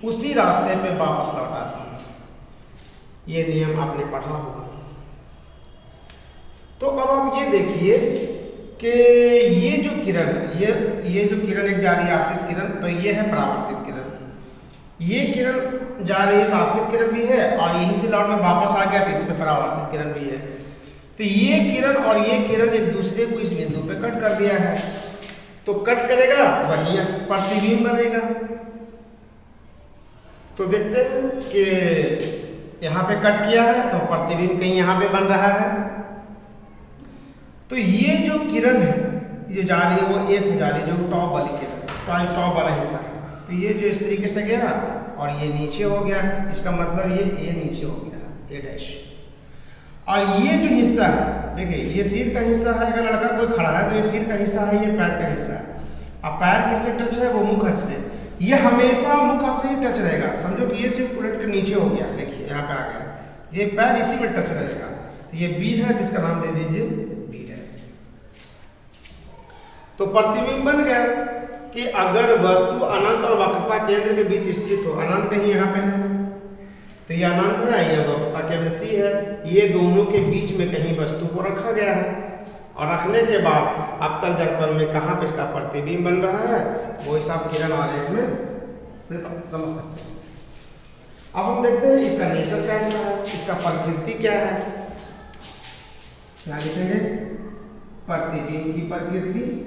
उसी रास्ते पे वापस लौटाती है। ये नियम आपने पढ़ा होगा। तो अब आप ये देखिए कि ये जो किरण है, ये जो किरण एक जा रही है आपतित किरण, तो ये है परावर्तित किरण। ये किरण जा रही है तो आपतित किरण भी है, और यहीं से लौट में वापस आ गया तो इसमें परावर्तित किरण भी है। तो ये किरण और ये किरण एक दूसरे को इस बिंदु पे कट कर दिया है, तो कट करेगा वहीं प्रतिबिंब बनेगा। तो देखते हैं कि यहाँ पे कट किया है तो प्रतिबिंब कहीं यहाँ पे बन रहा है। तो ये जो किरण है ये जा रही है वो ए से जा रही है, जो टॉप वाली किरण, टॉप वाला हिस्सा है। तो ये जो इस तरीके से गया और ये नीचे हो गया, इसका मतलब ये ए नीचे हो गया, ए डैश। और ये जो हिस्सा है, देखिए ये सिर का हिस्सा है, अगर लड़का कोई खड़ा है तो ये सिर का हिस्सा है, ये पैर का हिस्सा है। अब पैर किससे टच है, वो मुख से। ये हमेशा मुख से ही टच रहेगा। समझो कि ये सिर्फ उलट के नीचे हो गया, देखिए यहाँ पे आ गया, ये पैर इसी में टच रहेगा। तो ये बी है, तो इसका नाम दे दीजिए बी डैश। तो प्रतिबिंब बन गया कि अगर वस्तु अनंत और वक्रता केंद्र के बीच स्थित हो, अनंत कहीं यहाँ पे है तो ये अनंत है, ये वक्रता केंद्र सी है, ये दोनों के बीच में कहीं वस्तु को रखा गया है। और रखने के बाद अवतल दर्पण में कहाँ पे इसका प्रतिबिंब बन रहा है, वो हिसाब किरण आलेख में से समझ सकते हैं। अब हम देखते हैं इसका नेचर कैसा है, इसका प्रकृति क्या है। क्या लिखेंगे, प्रतिबिंब की प्रकृति।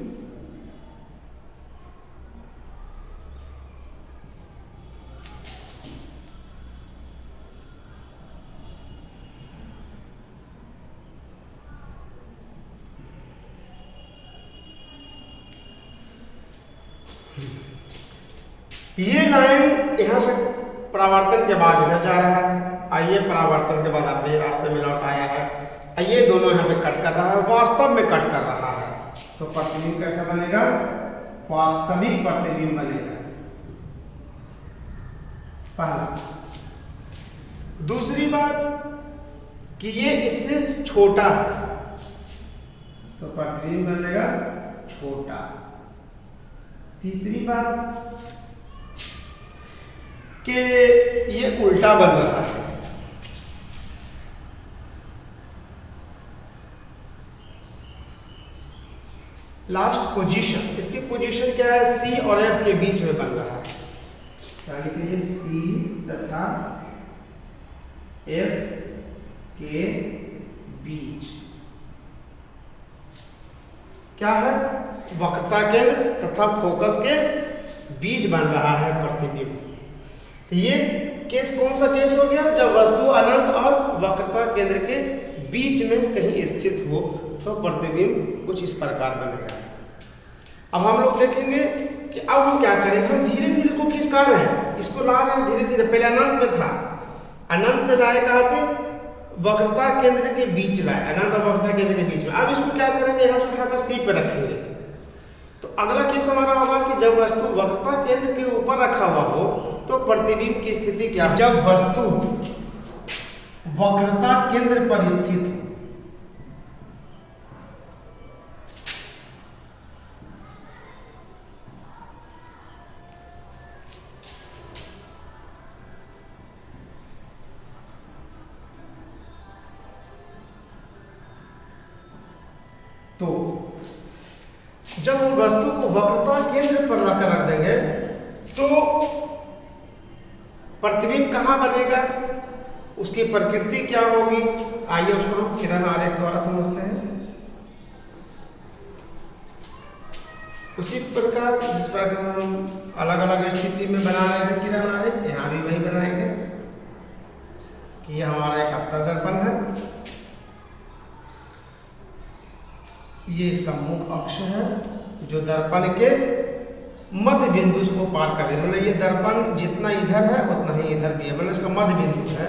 ये लाइन यहाँ से परावर्तन के बाद इधर जा रहा है, आइए परावर्तन के बाद अपने रास्ते में लौट आया है। ये दोनों यहाँ पे कट कर रहा है, वास्तव में कट कर रहा है। तो प्रतिबिंब कैसा बनेगा, वास्तविक प्रतिबिंब बनेगा, पहला। दूसरी बात कि ये इससे छोटा है, तो प्रतिबिंब बनेगा छोटा। तीसरी बात कि ये उल्टा बन रहा है, लास्ट पोजीशन, इसकी पोजीशन क्या है, सी और एफ के बीच में बन रहा है। क्या लिखेंगे, सी तथा एफ के बीच क्या है, वक्रता केंद्र तथा फोकस के बीच बन रहा है प्रतिबिंब। तो ये केस कौन सा केस हो गया, जब वस्तु अनंत और वक्रता केंद्र के बीच में कहीं स्थित हो तो प्रतिबिंब कुछ इस प्रकार बनेगा। अब हम लोग देखेंगे कि अब हम क्या करेंगे, हम धीरे धीरे इसको खिसका रहे हैं, इसको ला रहे हैं धीरे धीरे। पहले अनंत में था, अनंत से लाए कहाँ पे, वक्रता केंद्र के बीच लाए, अनंत और वक्रता केंद्र के बीच में। अब इसको क्या करेंगे, यहाँ से उठाकर सी पे रखेंगे। तो अगला केस हमारा होगा कि जब वस्तु वक्रता केंद्र के ऊपर रखा हुआ हो तो प्रतिबिंब की स्थिति क्या, जब वस्तु वक्रता केंद्र पर स्थित हो। तो जब हम वस्तु को वक्रता केंद्र पर लाकर रख देंगे तो प्रतिबिंब कहां बनेगा, उसकी प्रकृति क्या होगी, आइए उसको हम किरण आरेख द्वारा समझते हैं। उसी प्रकार जिस प्रकार हम अलग अलग स्थिति में बना रहे थे किरण आरेख, यहां भी वही बनाएंगे कि यह हमारा एक अवतल दर्पण है, ये इसका मुख अक्ष है जो दर्पण के मध्य बिंदु को पार कर रहे हैं। मतलब ये दर्पण जितना इधर है उतना ही इधर भी है, मतलब इसका मध्य बिंदु है,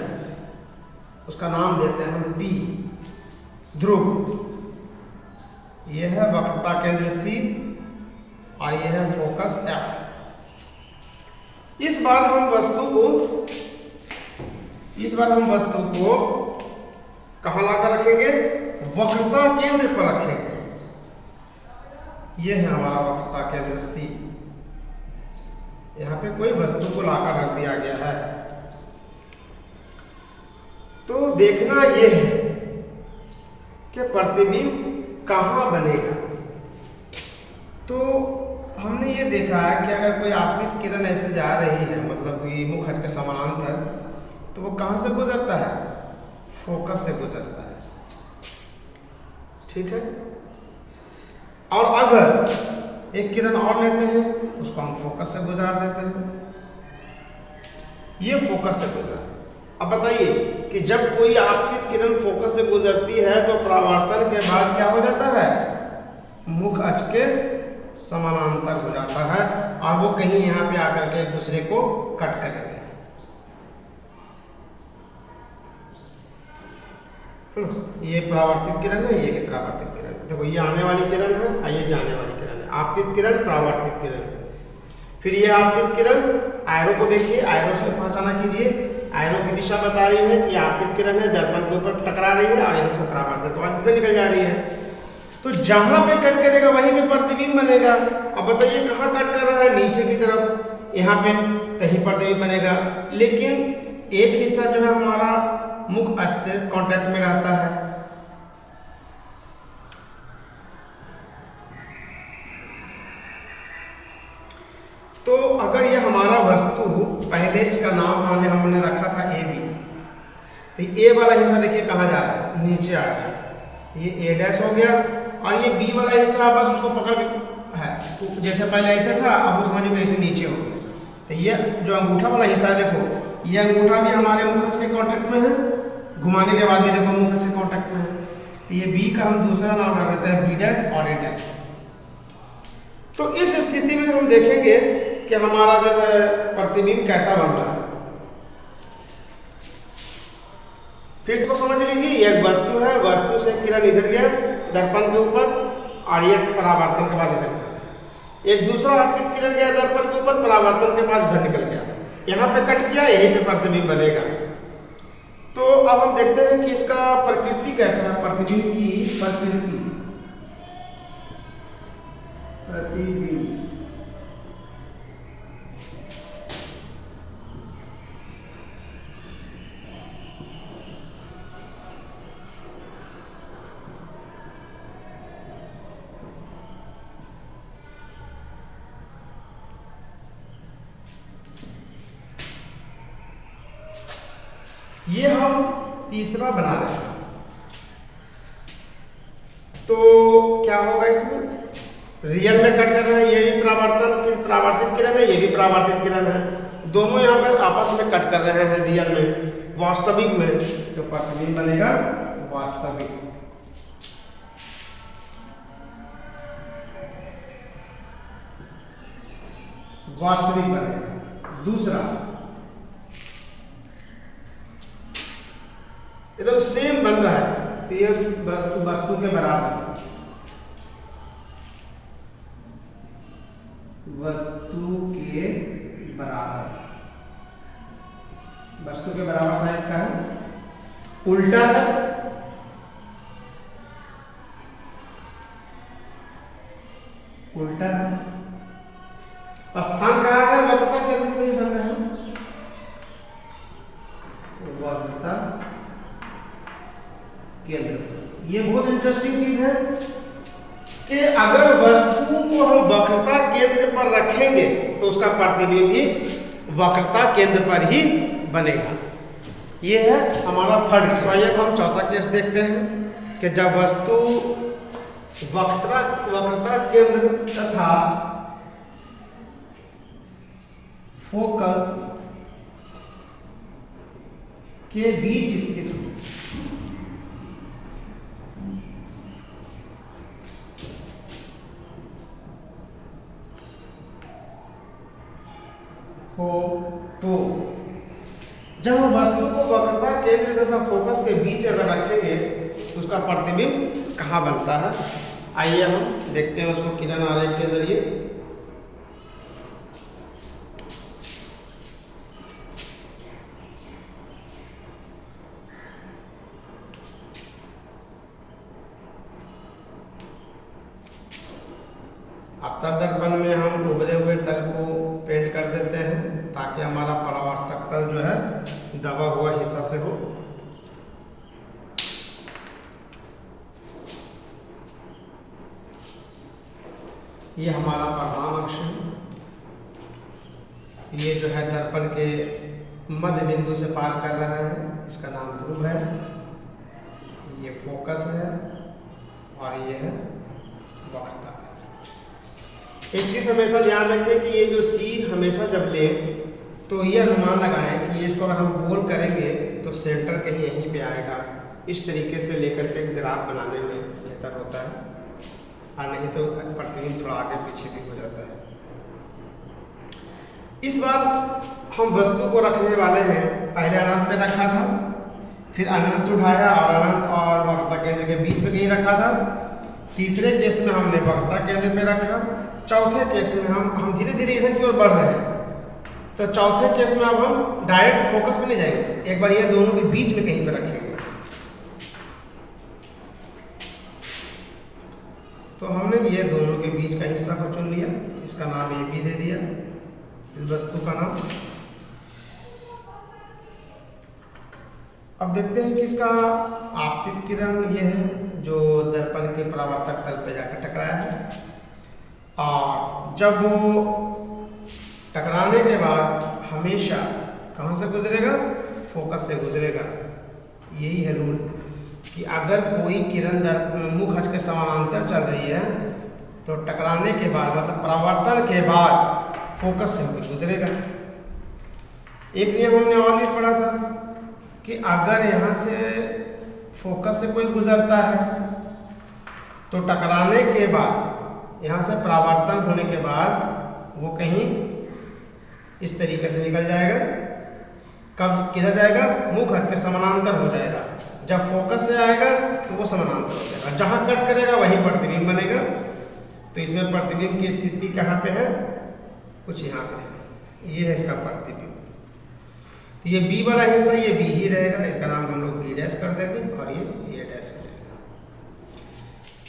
उसका नाम देते हैं हम P। ध्रुव, यह है वक्रता केंद्र C और यह है फोकस F। इस बार हम वस्तु को कहाँ लाकर रखेंगे? वक्रता केंद्र पर रखेंगे। यह है हमारा वक्रता केंद्र C। यहाँ पे कोई वस्तु को लाकर रख दिया गया है। तो देखना यह है कि प्रतिबिंब कहाँ बनेगा। तो हमने ये देखा है कि अगर कोई आपतित किरण ऐसे जा रही है, मतलब कि मुख अक्ष के समानांतर, तो वो कहाँ से गुजरता है? फोकस से गुजरता है। ठीक है। और अगर एक किरण और लेते हैं, उसको हम फोकस से गुजार देते हैं। ये फोकस से गुजर। अब बताइए कि जब कोई आपतित किरण फोकस से गुजरती है तो परावर्तन के बाद क्या हो जाता है? मुख अक्ष के समानांतर हो जाता है और वो कहीं यहाँ पे आकर के एक दूसरे को कट करेंगे। ये परावर्तित किरण है, ये भी परावर्तित किरण है। देखो ये आने वाली किरण है और ये जाने वाली किरण है। आपतित किरण, परावर्तित किरण। फिर ये आपतित किरण, एरो को देखिए, एरो से पहचाना कीजिए। एरो की दिशा बता रही है कि आपतित किरण है, दर्पण के ऊपर टकरा रही है और यहाँ से परावर्तित तो निकल जा रही है। तो जहां पे कट करेगा वहीं पे प्रतिबिंब बनेगा। अब बताइए कहाँ कट कर रहा है? नीचे की तरफ, यहाँ पे कहीं प्रतिबिंब बनेगा। लेकिन एक हिस्सा जो है हमारा मुख अक्ष से कांटेक्ट में रहता है। तो अगर ये हमारा वस्तु, पहले इसका नाम हमने रखा था AB, तो ए वाला हिस्सा देखिए कहाँ जा रहा है? नीचे आ रहा है। ये A' हो गया और ये B वाला हिस्सा बस उसको पकड़ के है, तो जैसे पहले ऐसे था, अब वो समझो कि ऐसे नीचे हो गया। तो ये जो अंगूठा वाला हिस्सा है, देखो ये अंगूठा भी हमारे मुख अक्ष के कांटेक्ट में है, घुमाने के बाद भी देखो मुख अक्ष के कांटेक्ट में है। तो ये B का हम दूसरा नाम रख देते हैं B' और A'। तो इस स्थिति में हम देखेंगे कि हमारा जो है प्रतिबिंब कैसा बन रहा है। फिर इसको समझ लीजिए, ये एक वस्तु है, वस्तु से किरण इधर गया दर्पण के ऊपर और ये परावर्तन के बाद इधर गया। एक दूसरा आपतित किरण गया दर्पण के ऊपर, परावर्तन के बाद इधर निकल गया। यहाँ पे कट किया, यहीं पे प्रतिबिंब बनेगा। तो अब हम देखते हैं कि इसका प्रकृति कैसा है। प्रतिबिंब की प्रकृति, प्रतिबिंब ये हम तीसरा बना रहे हैं। तो क्या होगा इसमें? रियल में कट कर रहे हैं, ये भी परावर्तित किरण है, ये भी परावर्तित किरण है। दोनों यहाँ पर आपस में कट कर रहे हैं रियल में। वास्तविक में जो प्रतिबिंब बनेगा वास्तविक। वास्तविक बनेगा। दूसरा एकदम सेम बन रहा है, तो ये वस्तु के बराबर, वस्तु के बराबर, वस्तु के बराबर साइज का है। उल्टा है, उल्टा है। स्थान कहाँ है? वक्रता केंद्र पे ही बन रहा है। वक्रता केंद्र। ये बहुत इंटरेस्टिंग चीज है कि अगर वस्तु को हम वक्रता केंद्र पर रखेंगे तो उसका प्रतिबिंब भी वक्रता केंद्र पर ही बनेगा। ये है हमारा थर्ड केस। आइए हम चौथा केस देखते हैं कि जब वस्तु वक्रता केंद्र तथा फोकस के बीच स्थित हो, तो जब हम वस्तु को वक्रता केंद्र तथा फोकस के बीच अगर रखेंगे उसका प्रतिबिंब कहाँ बनता है। आइए हम देखते हैं उसको किरण आरेख के जरिए। आपतन दर्पण में हम उभरे हुए तल को पेंट कर देते हैं ताकि हमारा परावर्तक तल जो है दबा हुआ हिस्सा से हो। ये हमारा प्रधान अक्ष है, ये जो है दर्पण के मध्य बिंदु से पार कर रहा है, इसका नाम ध्रुव है। ये फोकस है और ये है वक्रता। एक चीज हमेशा ध्यान रखें कि ये जो सी हमेशा जब लें तो ये अनुमान लगाएं कि इसको अगर हम गोल करेंगे तो सेंटर कहीं यहीं पे आएगा। इस तरीके से लेकर के ग्राफ बनाने में बेहतर होता है, और नहीं तो प्रतिबिंब थोड़ा आगे पीछे भी हो जाता है। इस बार हम वस्तु को रखने वाले हैं, पहले अनंत पे रखा था, फिर अनंत से उठाया और अनंत और वक्रता केंद्र के बीच में कहीं रखा था। तीसरे केस में हमने वक्रता केंद्र पे रखा। चौथे केस में हम धीरे धीरे इधर की ओर बढ़ रहे हैं, तो चौथे केस में अब हम डायरेक्ट फोकस में नहीं जाएंगे, एक बार ये दोनों के बीच में कहीं पे रखेंगे। तो हमने ये दोनों के बीच का हिस्सा को चुन लिया, इसका नाम ए बी दे दिया, इस वस्तु का नाम। अब देखते हैं कि इसका आपतित किरण ये है जो दर्पण के परावर्तक तल पे जाकर टकराया है, और जब वो टकराने के बाद हमेशा कहाँ से गुजरेगा, फोकस से गुजरेगा। यही है रूल कि अगर कोई किरण मुख अक्ष के समानांतर चल रही है तो टकराने के बाद मतलब परावर्तन के बाद फोकस से गुजरेगा। एक नियम हमने और भी पढ़ा था कि अगर यहाँ से फोकस से कोई गुजरता है तो टकराने के बाद यहाँ से परावर्तन होने के बाद वो कहीं इस तरीके से निकल जाएगा। कब किधर जाएगा, मुख अक्ष के समानांतर हो जाएगा। जब फोकस से आएगा तो वो समानांतर हो जाएगा, जहाँ कट करेगा वहीं प्रतिबिंब बनेगा। तो इसमें प्रतिबिंब की स्थिति कहाँ पे है, कुछ यहाँ पे है, ये है इसका प्रतिबिंब। तो ये बी वाला हिस्सा ये बी ही रहेगा, इसका नाम हम लोग बी डैश कर देंगे और ये ए डैश करेंगे।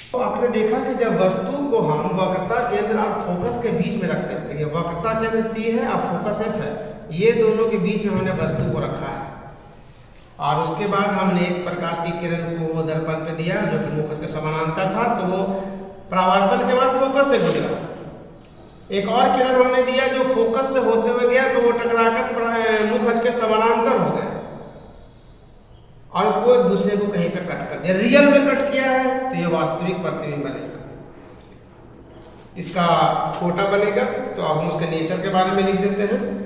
तो आपने देखा कि जब वस्तु को हम वक्रता केंद्र और फोकस के बीच में रखते हैं, देखिए वक्रता केंद्र सी है और फोकस एफ है, ये दोनों के बीच में हमने वस्तु को रखा है, और उसके बाद हमने एक प्रकाश की किरण को दर्पण पे दिया जो कि मुख के समानांतर था, तो वो परावर्तन के बाद फोकस से गुजरा। एक और किरण हमने दिया जो फोकस से होते हुए गया, तो वो टकराकर मुख अक्ष के समानांतर हो गया और वो एक दूसरे को कहीं पे कट कर दिया। रियल में कट किया है तो ये वास्तविक प्रतिबिंब बनेगा। इसका छोटा बनेगा तो अब हम उसके नेचर के बारे में लिख देते हैं।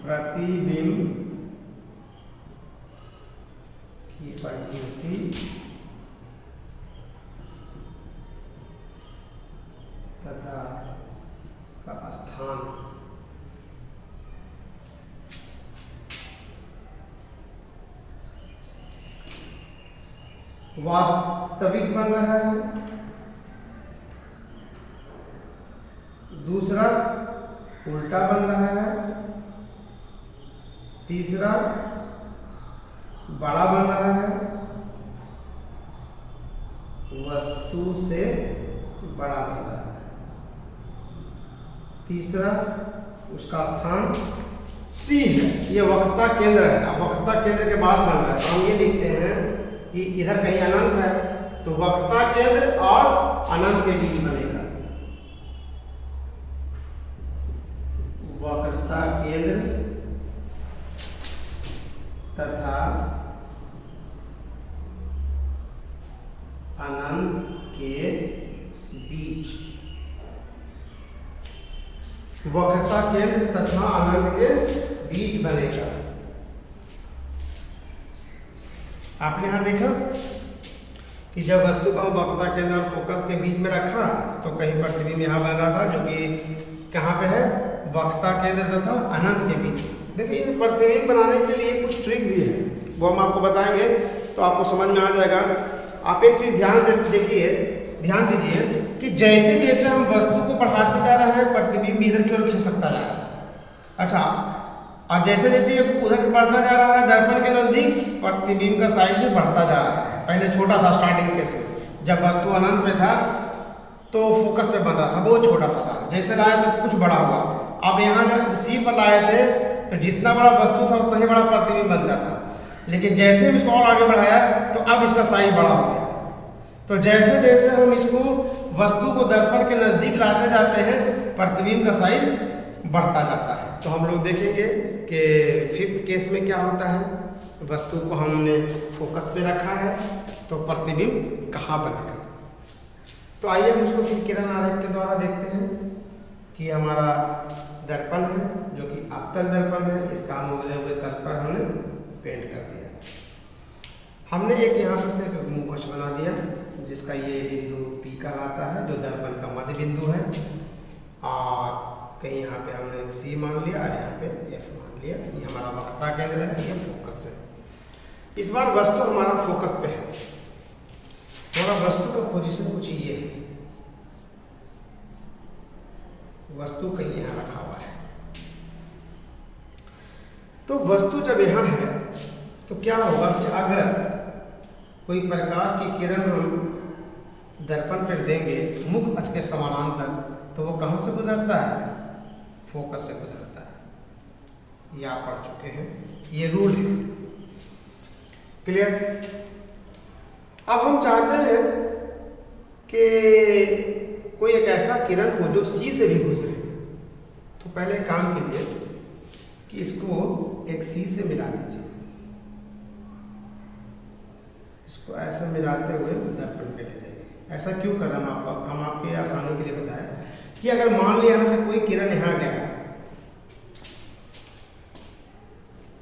प्रतिबिंब की प्रकृति तथा का स्थान। वास्तविक बन रहा है, दूसरा उल्टा बन रहा है, तीसरा बड़ा बन रहा है, वस्तु से बड़ा बन रहा है, तीसरा उसका स्थान सी है, ये वक्रता केंद्र है। अब वक्रता केंद्र के बाद बन रहा है तो हम ये लिखते हैं कि इधर कहीं अनंत है तो वक्रता केंद्र और अनंत के बीच बनेगा वक्रता केंद्र तथा अनंत के बीच। वक्रता केंद्र तथा अनंत के बीच बनेगा। आपने यहां देखा कि जब वस्तु को वक्रता केंद्र और फोकस के बीच में रखा तो कहीं प्रतिबिंब यहां बन रहा था जो कि कहां पे है, वक्रता केंद्र तथा अनंत के बीच। देखिए प्रतिबिंब बनाने के लिए कुछ ट्रिक भी है, वो हम आपको बताएंगे तो आपको समझ में आ जाएगा। आप एक चीज ध्यान दीजिए कि जैसे जैसे हम वस्तु को बढ़ाते जा रहे हैं प्रतिबिंब इधर की ओर खिसकता जा रहा है। अच्छा, और जैसे जैसे ये उधर बढ़ता जा रहा है दर्पण के नजदीक, प्रतिबिंब का साइज भी बढ़ता जा रहा है। पहले छोटा था स्टार्टिंग के से, जब वस्तु अनंत में था तो फोकस पे बन रहा था, वो छोटा सा था। जैसे लाए थे तो कुछ बड़ा हुआ, अब यहाँ सी पर लाए थे तो जितना बड़ा वस्तु था उतना ही बड़ा प्रतिबिंब बनता था। लेकिन जैसे हम इसको और आगे बढ़ाया तो अब इसका साइज बड़ा हो गया। तो जैसे जैसे हम इसको वस्तु को दर्पण के नजदीक लाते जाते हैं प्रतिबिंब का साइज बढ़ता जाता है। तो हम लोग देखेंगे कि फिफ्थ केस में क्या होता है। वस्तु को हमने फोकस पे रखा है तो प्रतिबिंब कहाँ बनेगा। तो आइए हम इसको फिर किरण आरेख के द्वारा देखते हैं कि हमारा दर्पण है जो कि अवतल दर्पण है, इसका हम उगले हुए तल पर हमने पेंट कर दिया। हमने एक यहाँ पर से मुखौश बना दिया जिसका ये बिंदु P कहलाता है, जो दर्पण का मध्य बिंदु है। और कहीं यहाँ पे हमने C मान लिया और यहाँ पे F मान लिया। ये हमारा वक्रता केंद्र है, ये फोकस है। इस बार वस्तु हमारा फोकस पे है। हमारा वस्तु का पोजीशन कुछ ये है, वस्तु कहीं यहाँ रखा हुआ है। तो वस्तु जब यहाँ है तो क्या होगा कि अगर कोई प्रकार की किरण हम दर्पण पर देंगे मुख अक्ष के समानांतर, तो वो कहाँ से गुजरता है? फोकस से गुजरता है। ये आप पढ़ चुके हैं, ये रूल है। क्लियर? अब हम चाहते हैं कि कोई एक ऐसा किरण हो जो सी से भी गुजरे। तो पहले काम कीजिए कि इसको एक सी से मिला दीजिए। इसको ऐसे मिलाते हुए दर्पण पे ले जाइए। ऐसा क्यों कर रहे हैं हम आपके आसानी के लिए बताएं कि अगर मान लिया यहाँ से कोई किरण यहाँ गया,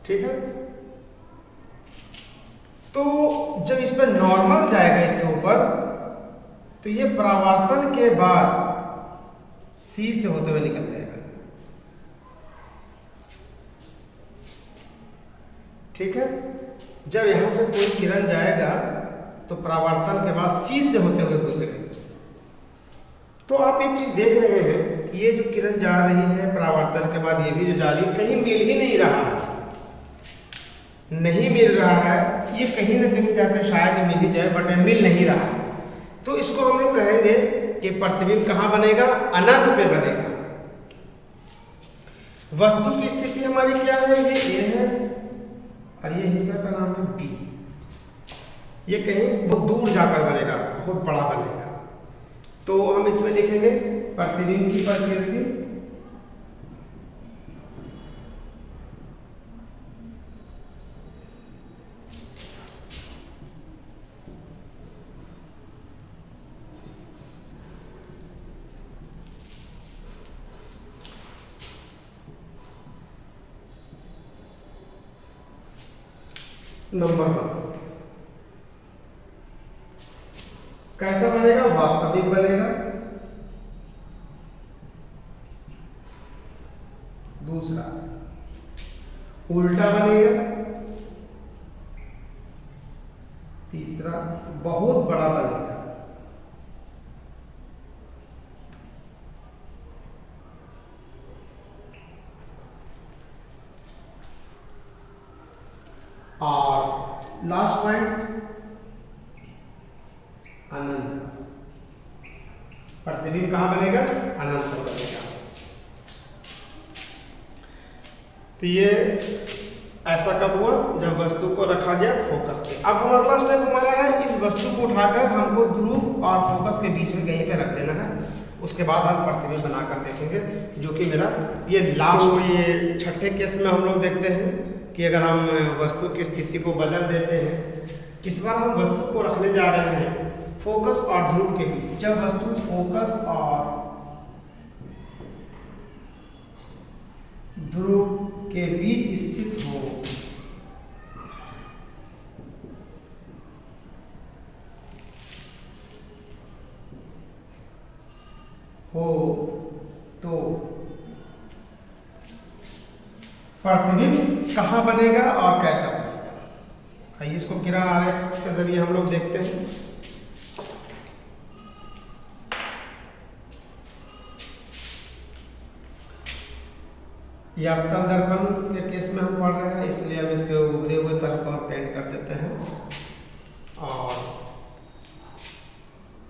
ठीक है, तो जब इस पर नॉर्मल जाएगा इसके ऊपर, तो ये परावर्तन के बाद सी से होते हुए निकल जाएगा। ठीक है, जब यहां से कोई किरण जाएगा तो परावर्तन के बाद सी से होते हुए गुजरेगा। तो आप एक चीज देख रहे हैं कि ये जो किरण जा रही है परावर्तन के बाद, ये भी जो जा रही है, कहीं मिल ही नहीं रहा है, नहीं मिल रहा है। ये कहीं ना कहीं जाकर शायद मिल ही जाए, बट मिल नहीं रहा है। तो इसको हम लोग कहेंगे कि प्रतिबिंब कहाँ बनेगा? अनंत पे बनेगा। वस्तु की स्थिति हमारी क्या है? ये ए है और ये हिस्सा का नाम है बी। ये कहीं बहुत दूर जाकर बनेगा, बहुत बड़ा बनेगा। तो हम इसमें लिखेंगे प्रतिबिंब की प्रकृति नंबर 1 कैसा बनेगा? वास्तविक बनेगा। दूसरा उल्टा बनेगा। तीसरा बहुत बड़ा बनेगा। और लास्ट पॉइंट अनंत। प्रतिबिंब कहां बनेगा? अनंत बनेगा। तो ये ऐसा कब हुआ? जब वस्तु को रखा गया फोकस पे। अब हमारा अगला स्टेप हमारा है इस वस्तु को उठाकर हमको ध्रुव और फोकस के बीच में कहीं पे रख देना है। उसके बाद हम प्रतिबिंब बनाकर देखेंगे, जो कि मेरा ये लास्ट ये छठे केस में हम लोग देखते हैं कि अगर हम वस्तु की स्थिति को बदल देते हैं। इस बार हम वस्तु को रखने जा रहे हैं फोकस और ध्रुव के बीच। जब वस्तु फोकस और ध्रुव के बीच स्थित हो तो प्रतिबिंब कहाँ बनेगा और कैसा बनेगा। आइए इसको किरण आरेख के जरिए हम लोग देखते हैं। ये अवतल दर्पण के केस में हम पढ़ रहे हैं, इसलिए हम इसके उभरे हुए तल को हम पेंट कर देते हैं और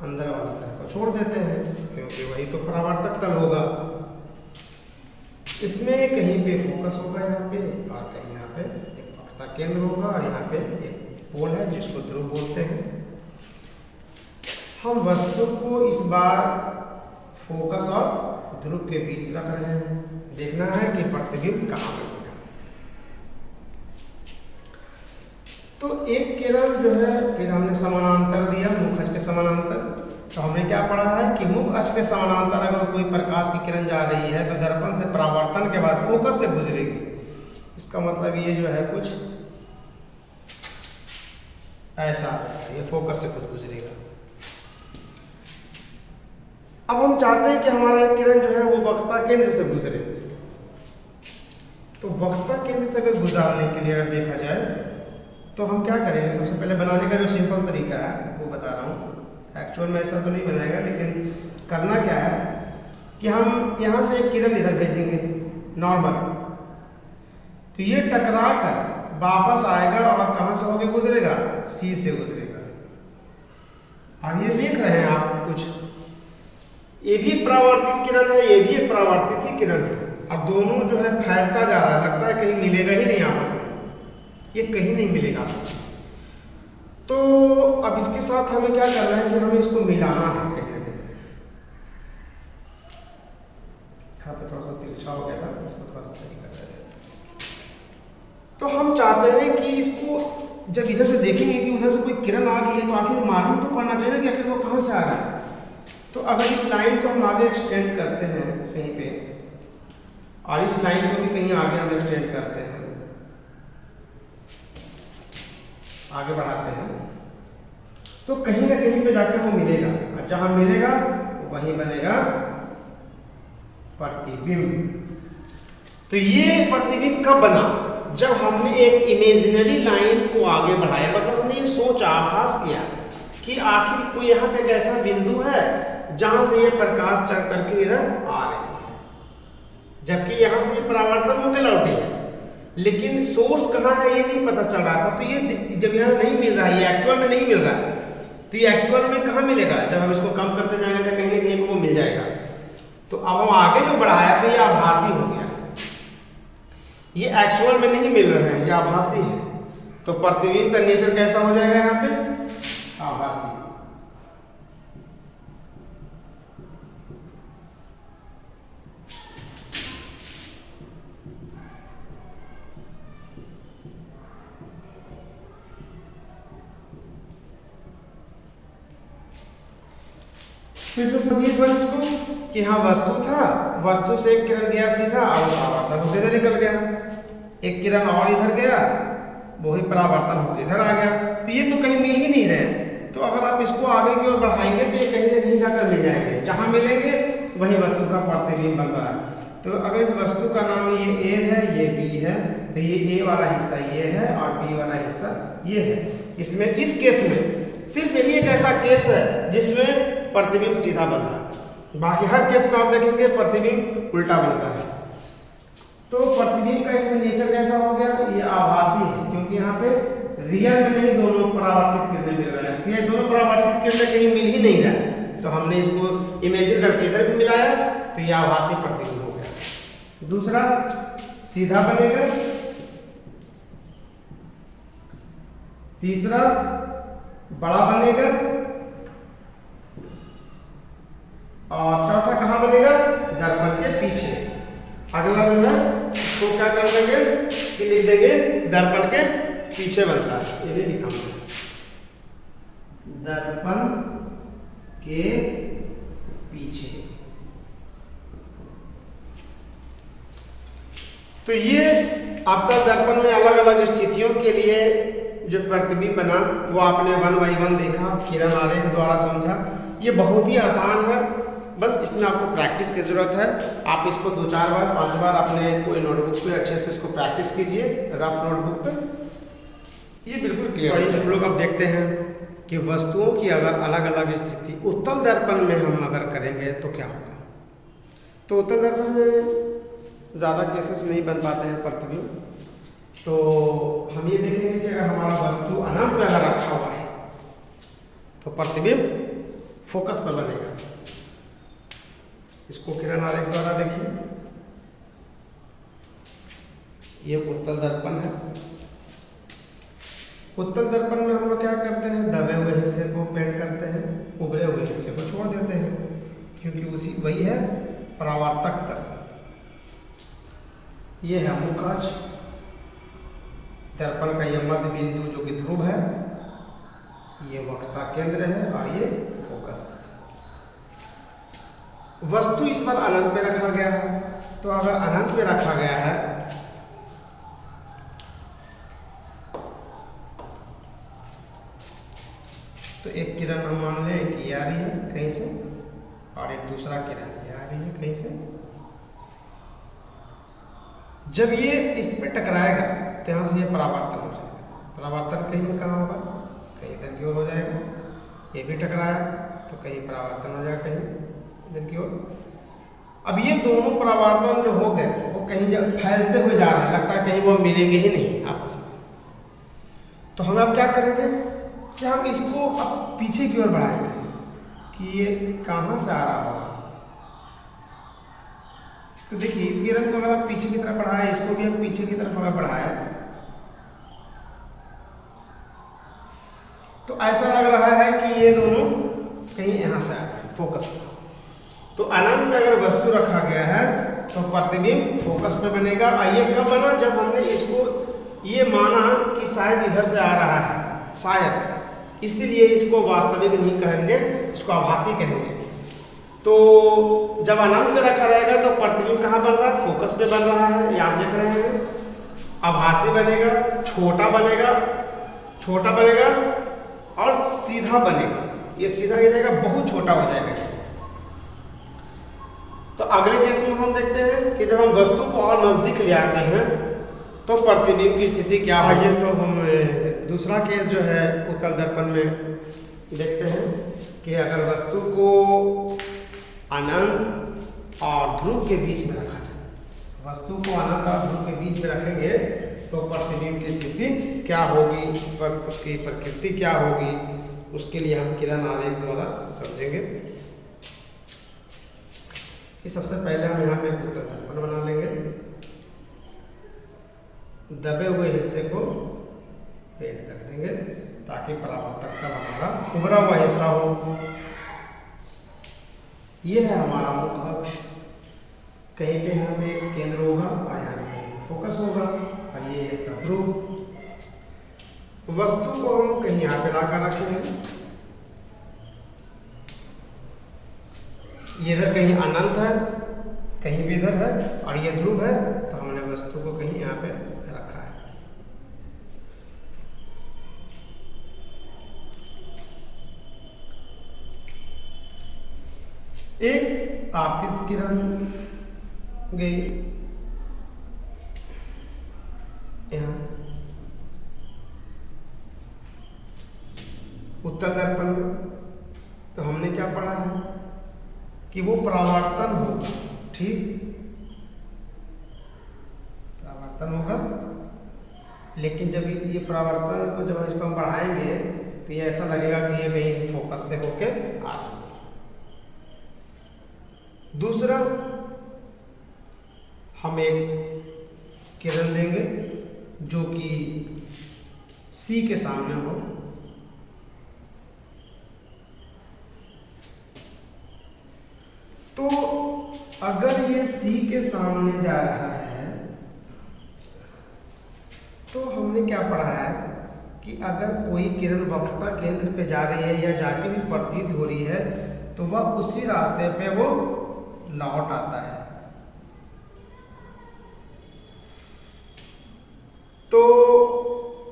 अंदर वाला तल को छोड़ देते हैं, क्योंकि वही तो परावर्तक तल होगा। इसमें कहीं पे फोकस होगा यहाँ पे, और कहीं यहाँ पे एक वक्रता केंद्र होगा, और यहाँ पे एक पोल है जिसको ध्रुव बोलते हैं। हम वस्तु को इस बार फोकस और ध्रुव के बीच रख रहे हैं, देखना है कि प्रतिबिंब कहाँ बनेगा। तो एक किरण जो है, फिर हमने समानांतर दिया, मुख अक्ष के समानांतर। तो हमने क्या पढ़ा है कि मुख अक्ष के समानांतर अगर कोई प्रकाश की किरण जा रही है तो दर्पण से परावर्तन के बाद फोकस से गुजरेगी। इसका मतलब ये जो है कुछ ऐसा, ये फोकस से कुछ गुजरेगा। अब हम चाहते हैं कि हमारा किरण जो है वो वक्रता केंद्र से गुजरे। तो वक्रता केंद्र से अगर गुजारने के लिए अगर देखा जाए तो हम क्या करेंगे, सबसे पहले बनाने का जो सिंपल तरीका है वो बता रहा हूँ। एक्चुअल में ऐसा तो नहीं बनाएगा, लेकिन करना क्या है कि हम यहाँ से एक किरण इधर भेजेंगे नॉर्मल, तो ये टकरा कर वापस आएगा और कहाँ से होके गुजरेगा, सी से गुजरेगा। और ये देख रहे हैं आप कुछ, ये भी परावर्तित किरण है, ये भी एक परावर्तित ही किरण है, और दोनों जो है फैलता जा रहा है। लगता है कहीं मिलेगा ही नहीं आपस में, ये कहीं नहीं मिलेगा आपस में। तो अब इसके साथ हमें क्या करना है कि हमें इसको मिलाना है कहीं ना कहीं। यहाँ पे थोड़ा सा तिरछा हो गया था, इसको थोड़ा सा सही कर रहे थे। तो हम चाहते हैं कि इसको जब इधर से देखेंगे कि उधर से कोई किरण आ रही है, तो आखिर मालूम तो पड़ना चाहिए कि आखिर वो कहाँ से आ रहा है। तो अगर इस लाइन को हम आगे एक्सटेंड करते हैं कहीं पे, और इस लाइन को भी कहीं आगे हम एक्सटेंड करते हैं, आगे बढ़ाते हैं, तो कहीं ना कहीं पे जाकर वो मिलेगा, और जहां मिलेगा वहीं बनेगा प्रतिबिंब। तो ये प्रतिबिंब कब बना, जब हमने एक इमेजिनरी लाइन को आगे बढ़ाया, मतलब हमने ये सोचा, आभास किया कि आखिर कोई यहाँ पे एक ऐसा बिंदु है जहां से ये प्रकाश चल करके इधर आ रही है, जबकि यहाँ से ये परावर्तन होकर लौटी है, लेकिन सोर्स कहाँ है ये नहीं पता चल रहा था। तो ये जब यहाँ नहीं मिल रहा है, ये एक्चुअल में नहीं मिल रहा है, तो ये एक्चुअल में कहाँ मिलेगा, जब हम इसको कम करते जाएंगे तो कहीं ना कहीं वो मिल जाएगा। तो अब हम आगे जो बढ़ाया तो ये आभासी हो गया, ये एक्चुअल में नहीं मिल रहे हैं, ये आभासी है। तो प्रतिबिंब का नेचर कैसा हो जाएगा यहाँ पे, आभासी। फिर से समझिए इसको कि हाँ वस्तु था, वस्तु से एक किरण गया सीधा और परावर्तन होकर इधर निकल गया, एक किरण और इधर गया, वही परावर्तन होकर इधर आ गया। तो ये तो कहीं मिल ही नहीं रहे। तो अगर आप इसको आगे की ओर बढ़ाएंगे तो ये कहीं ना कहीं जाकर मिल जाएंगे, जहां मिलेंगे वही वस्तु का प्रतिबिंब बन रहा है। तो अगर इस वस्तु का नाम ये ए है, ये बी है, तो ये ए वाला हिस्सा ये है और बी वाला हिस्सा ये है। इसमें इस केस में सिर्फ यही एक ऐसा केस है जिसमें प्रतिबिंब सीधा बन रहा है, बाकी हर केस में आप देखेंगे प्रतिबिंब उल्टा बनता है। तो प्रतिबिंब का इसमें नेचर कैसा हो गया, ये आभासी है, क्योंकि यहाँ पे रियल में नहीं दोनों परावर्तित किरणें मिल रहे हैं, ये दोनों परावर्तित किरणें कहीं मिल ही नहीं रहा है। तो हमने इसको इमेजिन करके इधर भी मिलाया, तो ये आभासी प्रतिबिंब हो गया। दूसरा सीधा बनेगा, तीसरा बड़ा बनेगा, और चौथा कहाँ बनेगा, दर्पण के पीछे। अगला जो है इसको क्या कर देंगे कि लिख देंगे दर्पण के पीछे बनता है, ये भी लिखा हुआ है, दर्पण के पीछे। तो ये आपका दर्पण में अलग अलग स्थितियों के लिए जो प्रतिबिंब बना वो आपने 1 by 1 देखा, किरण आरेख द्वारा समझा। ये बहुत ही आसान है, बस इसमें आपको प्रैक्टिस की ज़रूरत है। आप इसको 2-4 बार 5 बार अपने कोई नोटबुक पे अच्छे से इसको प्रैक्टिस कीजिए, रफ नोटबुक पे, ये बिल्कुल क्लियर है। हम लोग अब देखते हैं कि वस्तुओं की अगर अलग अलग स्थिति उत्तल दर्पण में हम अगर करेंगे तो क्या होगा। तो उत्तल दर्पण में ज़्यादा केसेस नहीं बन पाते हैं प्रतिबिंब। तो हम ये देखेंगे कि अगर हमारा वस्तु अनंत पे अगर रखा हुआ है तो प्रतिबिंब फोकस पर बनेगा। इसको किरण आरेख द्वारा देखिए, ये उत्तल दर्पण है। उत्तल दर्पण में हम लोग क्या करते हैं, दबे हुए हिस्से को पेंट करते हैं, उभरे हुए हिस्से को छोड़ देते हैं, क्योंकि वही है परावर्तक तल। ये है मुख अक्ष, दर्पण का ये मध्य बिंदु जो कि ध्रुव है, ये वक्रता केंद्र है और ये फोकस है। वस्तु इस बार अनंत पे रखा गया है। तो अगर अनंत पे रखा गया है तो एक किरण हम मान लें कि ये आ रही है कहीं से और एक दूसरा किरण ये आ रही है कहीं से। जब ये इस पे टकराएगा तो यहाँ से ये परावर्तन हो जाएगा। परावर्तन कहीं कहाँ होगा, कहीं इधर की ओर हो जाएगा। ये भी टकराया तो कहीं परावर्तन हो जाएगा, कहीं इधर की ओर। अब ये दोनों परावर्तन जो हो गए वो कहीं जब फैलते हुए जा रहे हैं, लगता है कहीं वो मिलेंगे ही नहीं आपस में। तो हम अब क्या करेंगे कि हम इसको अब पीछे की ओर बढ़ाएंगे कि ये कहाँ से आ रहा होगा। तो देखिए इस किरण को अगर पीछे की तरफ बढ़ाया, इसको भी हम पीछे की तरफ अगर बढ़ाया तो ऐसा लग रहा है कि ये दोनों कहीं यहाँ से आ रहे हैं फोकस। तो अनंत में अगर वस्तु रखा गया है तो प्रतिबिंब फोकस पे बनेगा। और ये कब बना, जब हमने इसको ये माना कि शायद इधर से आ रहा है, शायद, इसीलिए इसको वास्तविक नहीं कहेंगे, इसको आभासी कहेंगे। तो जब अनंत में रखा रहेगा तो प्रतिबिंब कहाँ बन रहा है, फोकस पे बन रहा है, ये आप देख रहे हैं। आभासी बनेगा, छोटा बनेगा, छोटा बनेगा और सीधा बनेगा। ये सीधा ही रहेगा, बहुत छोटा हो जाएगा। तो अगले केस में हम देखते हैं कि जब हम वस्तु को और नजदीक ले आते हैं तो प्रतिबिंब की स्थिति क्या होगी। तो हम दूसरा केस जो है उत्तल दर्पण में देखते हैं कि अगर वस्तु को अनंत और ध्रुव के बीच में रखा जाए, वस्तु को अनंत और ध्रुव के बीच में रखेंगे तो प्रतिबिंब की स्थिति क्या होगी, पर उसकी प्रकृति क्या होगी, उसके लिए हम किरण आरेख द्वारा समझेंगे। कि सबसे पहले हम यहाँ पे उत्तल दर्पण बना लेंगे, दबे हुए हिस्से को पेंट कर देंगे ताकि परावर्तक तल हमारा उभरा हुआ हिस्सा हो। ये है हमारा मुख अक्ष, कहीं पे यहाँ पे केंद्र होगा और यहाँ पे फोकस होगा और ये है इसका ध्रुव। वस्तु को हम कहीं यहाँ पे लाकर रखे हैं, ये इधर कहीं अनंत है, कहीं भी इधर है और ये ध्रुव है, तो हमने वस्तु को कहीं यहाँ पे रखा है। एक आपतित किरण गई यहाँ उत्तल दर्पण में, तो हमने क्या पढ़ा है कि वो परावर्तन होगा, ठीक, परावर्तन होगा। लेकिन जब ये परावर्तन को जब इसको हम बढ़ाएंगे तो ये ऐसा लगेगा कि ये कहीं फोकस से होके आ रही है। दूसरा, हम एक किरण देंगे जो कि सी के सामने हो, तो अगर ये सी के सामने जा रहा है तो हमने क्या पढ़ा है कि अगर कोई किरण वक्रता केंद्र पे जा रही है या जाती हुई प्रतीत हो रही है तो वह उसी रास्ते पे वो लौट आता है। तो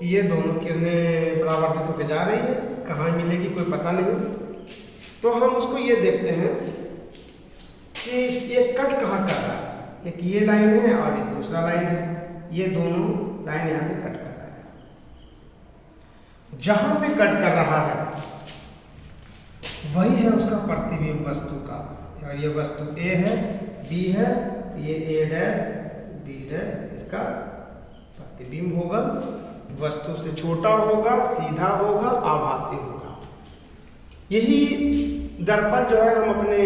ये दोनों किरणें परावर्तित होकर जा रही है, कहाँ मिलेगी कोई पता नहीं। तो हम उसको ये देखते हैं कि ये कट कहाँ कर रहा है, एक ये लाइन है और एक दूसरा लाइन है, ये दोनों लाइन यहाँ पे कट कर रहा है। जहां पे कट कर रहा है वही है उसका प्रतिबिंब वस्तु का। अगर ये वस्तु ए है, बी है, तो ये ए डैश बी डैश इसका प्रतिबिंब होगा। वस्तु से छोटा होगा, सीधा होगा, आभासी होगा। यही दर्पण जो है हम अपने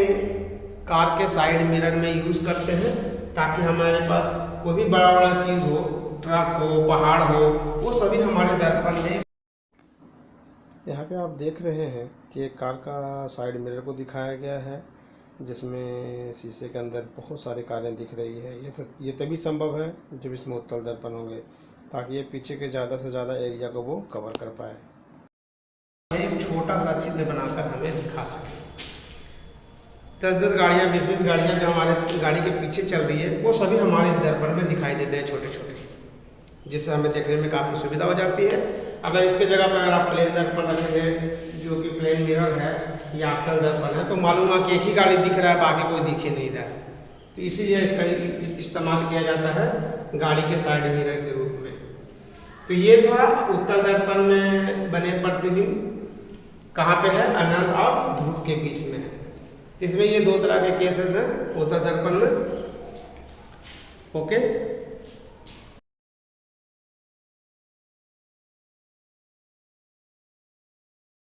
कार के साइड मिरर में यूज करते हैं, ताकि हमारे पास कोई भी बड़ा बड़ा चीज हो, ट्रक हो, पहाड़ हो, वो सभी हमारे दर्पण में।
यहाँ पे आप देख रहे हैं कि एक कार का साइड मिरर को दिखाया गया है, जिसमें शीशे के अंदर बहुत सारी कारें दिख रही है। ये तभी संभव है जब इसमें उत्तल दर्पण होंगे, ताकि ये पीछे के ज़्यादा से ज़्यादा एरिया को वो कवर कर पाए।
एक छोटा सा चित्र बनाकर हमें दिखा सके। 10-10 गाड़ियाँ, 20-20 गाड़ियाँ जो हमारे गाड़ी के पीछे चल रही है, वो सभी हमारे इस दर्पण में दिखाई देते हैं छोटे छोटे, जिससे हमें देखने में काफ़ी सुविधा हो जाती है। अगर इसके जगह पर अगर आप प्लेन दर्पण रखेंगे, जो कि प्लेन मिरर है या अवतल दर्पण है, तो मालूम है कि एक ही गाड़ी दिख रहा है, बाकी कोई दिख ही नहीं रहा है। तो इसीलिए इसका इस्तेमाल किया जाता है गाड़ी के साइड मिरर के रूप में। तो ये था उत्तल दर्पण में बने प्रतिबिंब। कहाँ पे है? अनंत और ध्रुव के बीच में है। इसमें ये दो तरह के केसेस हैं उत्तल दर्पण में। ओके।